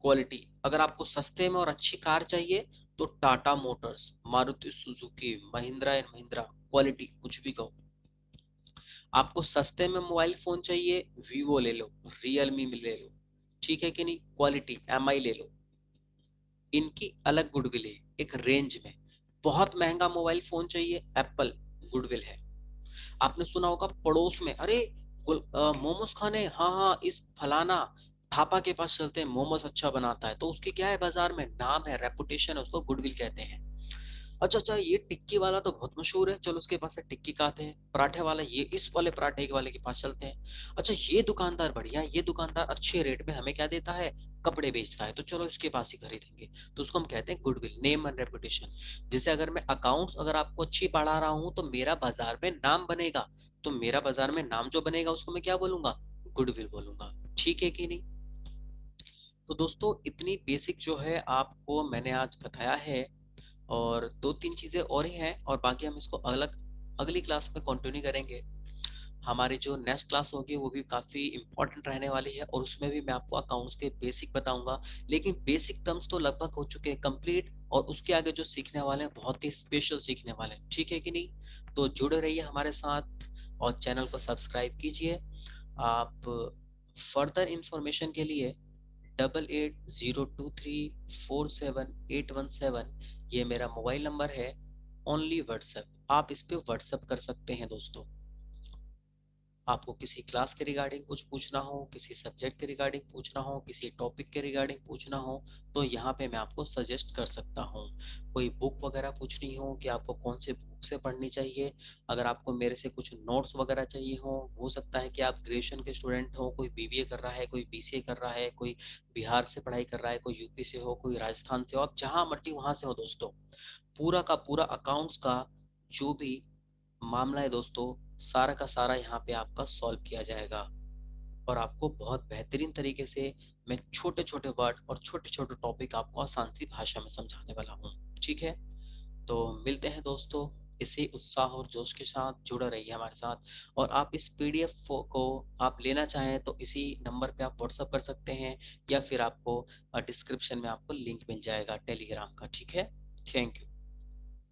quality. अगर आपको सस्ते में और अच्छी कार चाहिए तो Tata Motors, Maruti Suzuki, Mahindra and Mahindra, quality कुछ भी कहो। आपको सस्ते में मोबाइल फोन चाहिए, वीवो ले लो, रियलमी में ले लो, ठीक है कि नहीं, क्वालिटी, MI ले लो। इनकी अलग गुडविल है, एक रेंज में। बहुत महंगा मोबाइल फोन चाहिए, एप्पल गुडविल है। आपने सुना होगा पड़ोस में, अरे मोमोज खाने, हाँ हाँ इस फलाना थापा के पास चलते हैं, मोमोज अच्छा बनाता है, तो उसकी क्या है, बाजार में नाम है, रेपुटेशन है, उसको गुडविल कहते हैं। अच्छा अच्छा, ये टिक्की वाला तो बहुत मशहूर है, चलो उसके पास से टिक्की खाते हैं। पराठे वाला, ये इस वाले पराठे वाले के पास चलते हैं। अच्छा ये दुकानदार बढ़िया, ये दुकानदार अच्छे रेट में हमें क्या देता है, कपड़े बेचता है, तो चलो इसके पास ही खरीदेंगे। तो उसको हम कहते हैं गुडविल, नेम एंड रेपुटेशन। जैसे अगर मैं अकाउंट्स अगर आपको अच्छी पढ़ा रहा हूँ तो मेरा बाजार में नाम बनेगा। तो मेरा बाजार में नाम जो बनेगा उसको मैं क्या बोलूंगा, गुडविल बोलूंगा। ठीक है कि नहीं। तो दोस्तों इतनी बेसिक जो है आपको मैंने आज बताया है, और दो तीन चीजें और ही हैं, और बाकी हम इसको अलग अगली क्लास में कंटिन्यू करेंगे। हमारी जो नेक्स्ट क्लास होगी वो भी काफ़ी इंपॉर्टेंट रहने वाली है, और उसमें भी मैं आपको अकाउंट्स के बेसिक बताऊंगा। लेकिन बेसिक टर्म्स तो लगभग हो चुके हैं कंप्लीट, और उसके आगे जो सीखने वाले हैं बहुत ही स्पेशल सीखने वाले हैं, ठीक है कि नहीं। तो जुड़े रहिए हमारे साथ और चैनल को सब्सक्राइब कीजिए। आप फर्दर इंफॉर्मेशन के लिए 8802347817, ये मेरा मोबाइल नंबर है। ओनली व्हाट्सएप, आप इस पे व्हाट्सएप कर सकते हैं दोस्तों। आपको किसी क्लास के रिगार्डिंग कुछ पूछना हो, किसी सब्जेक्ट के रिगार्डिंग पूछना हो, किसी टॉपिक के रिगार्डिंग पूछना हो, तो यहाँ पे मैं आपको सजेस्ट कर सकता हूँ। कोई बुक वगैरह पूछनी हो कि आपको कौन से बुक से पढ़नी चाहिए, अगर आपको मेरे से कुछ नोट्स वगैरह चाहिए हो सकता है कि आप ग्रेजुएशन के स्टूडेंट हो, कोई BBA कर रहा है, कोई BCA कर रहा है, कोई बिहार से पढ़ाई कर रहा है, कोई यूपी से हो, कोई राजस्थान से हो, आप जहाँ मर्जी वहाँ से हो दोस्तों। पूरा का पूरा अकाउंट्स का जो भी मामला है दोस्तों, सारा का सारा यहाँ पे आपका सॉल्व किया जाएगा। और आपको बहुत बेहतरीन तरीके से मैं छोटे छोटे वर्ड और छोटे छोटे टॉपिक आपको आसान सी भाषा में समझाने वाला हूँ। ठीक है, तो मिलते हैं दोस्तों। इसी उत्साह और जोश के साथ जुड़ा रहिए हमारे साथ। और आप इस PDF को आप लेना चाहें तो इसी नंबर पे आप व्हाट्सअप कर सकते हैं, या फिर आपको डिस्क्रिप्शन में आपको लिंक मिल जाएगा टेलीग्राम का। ठीक है, थैंक यू।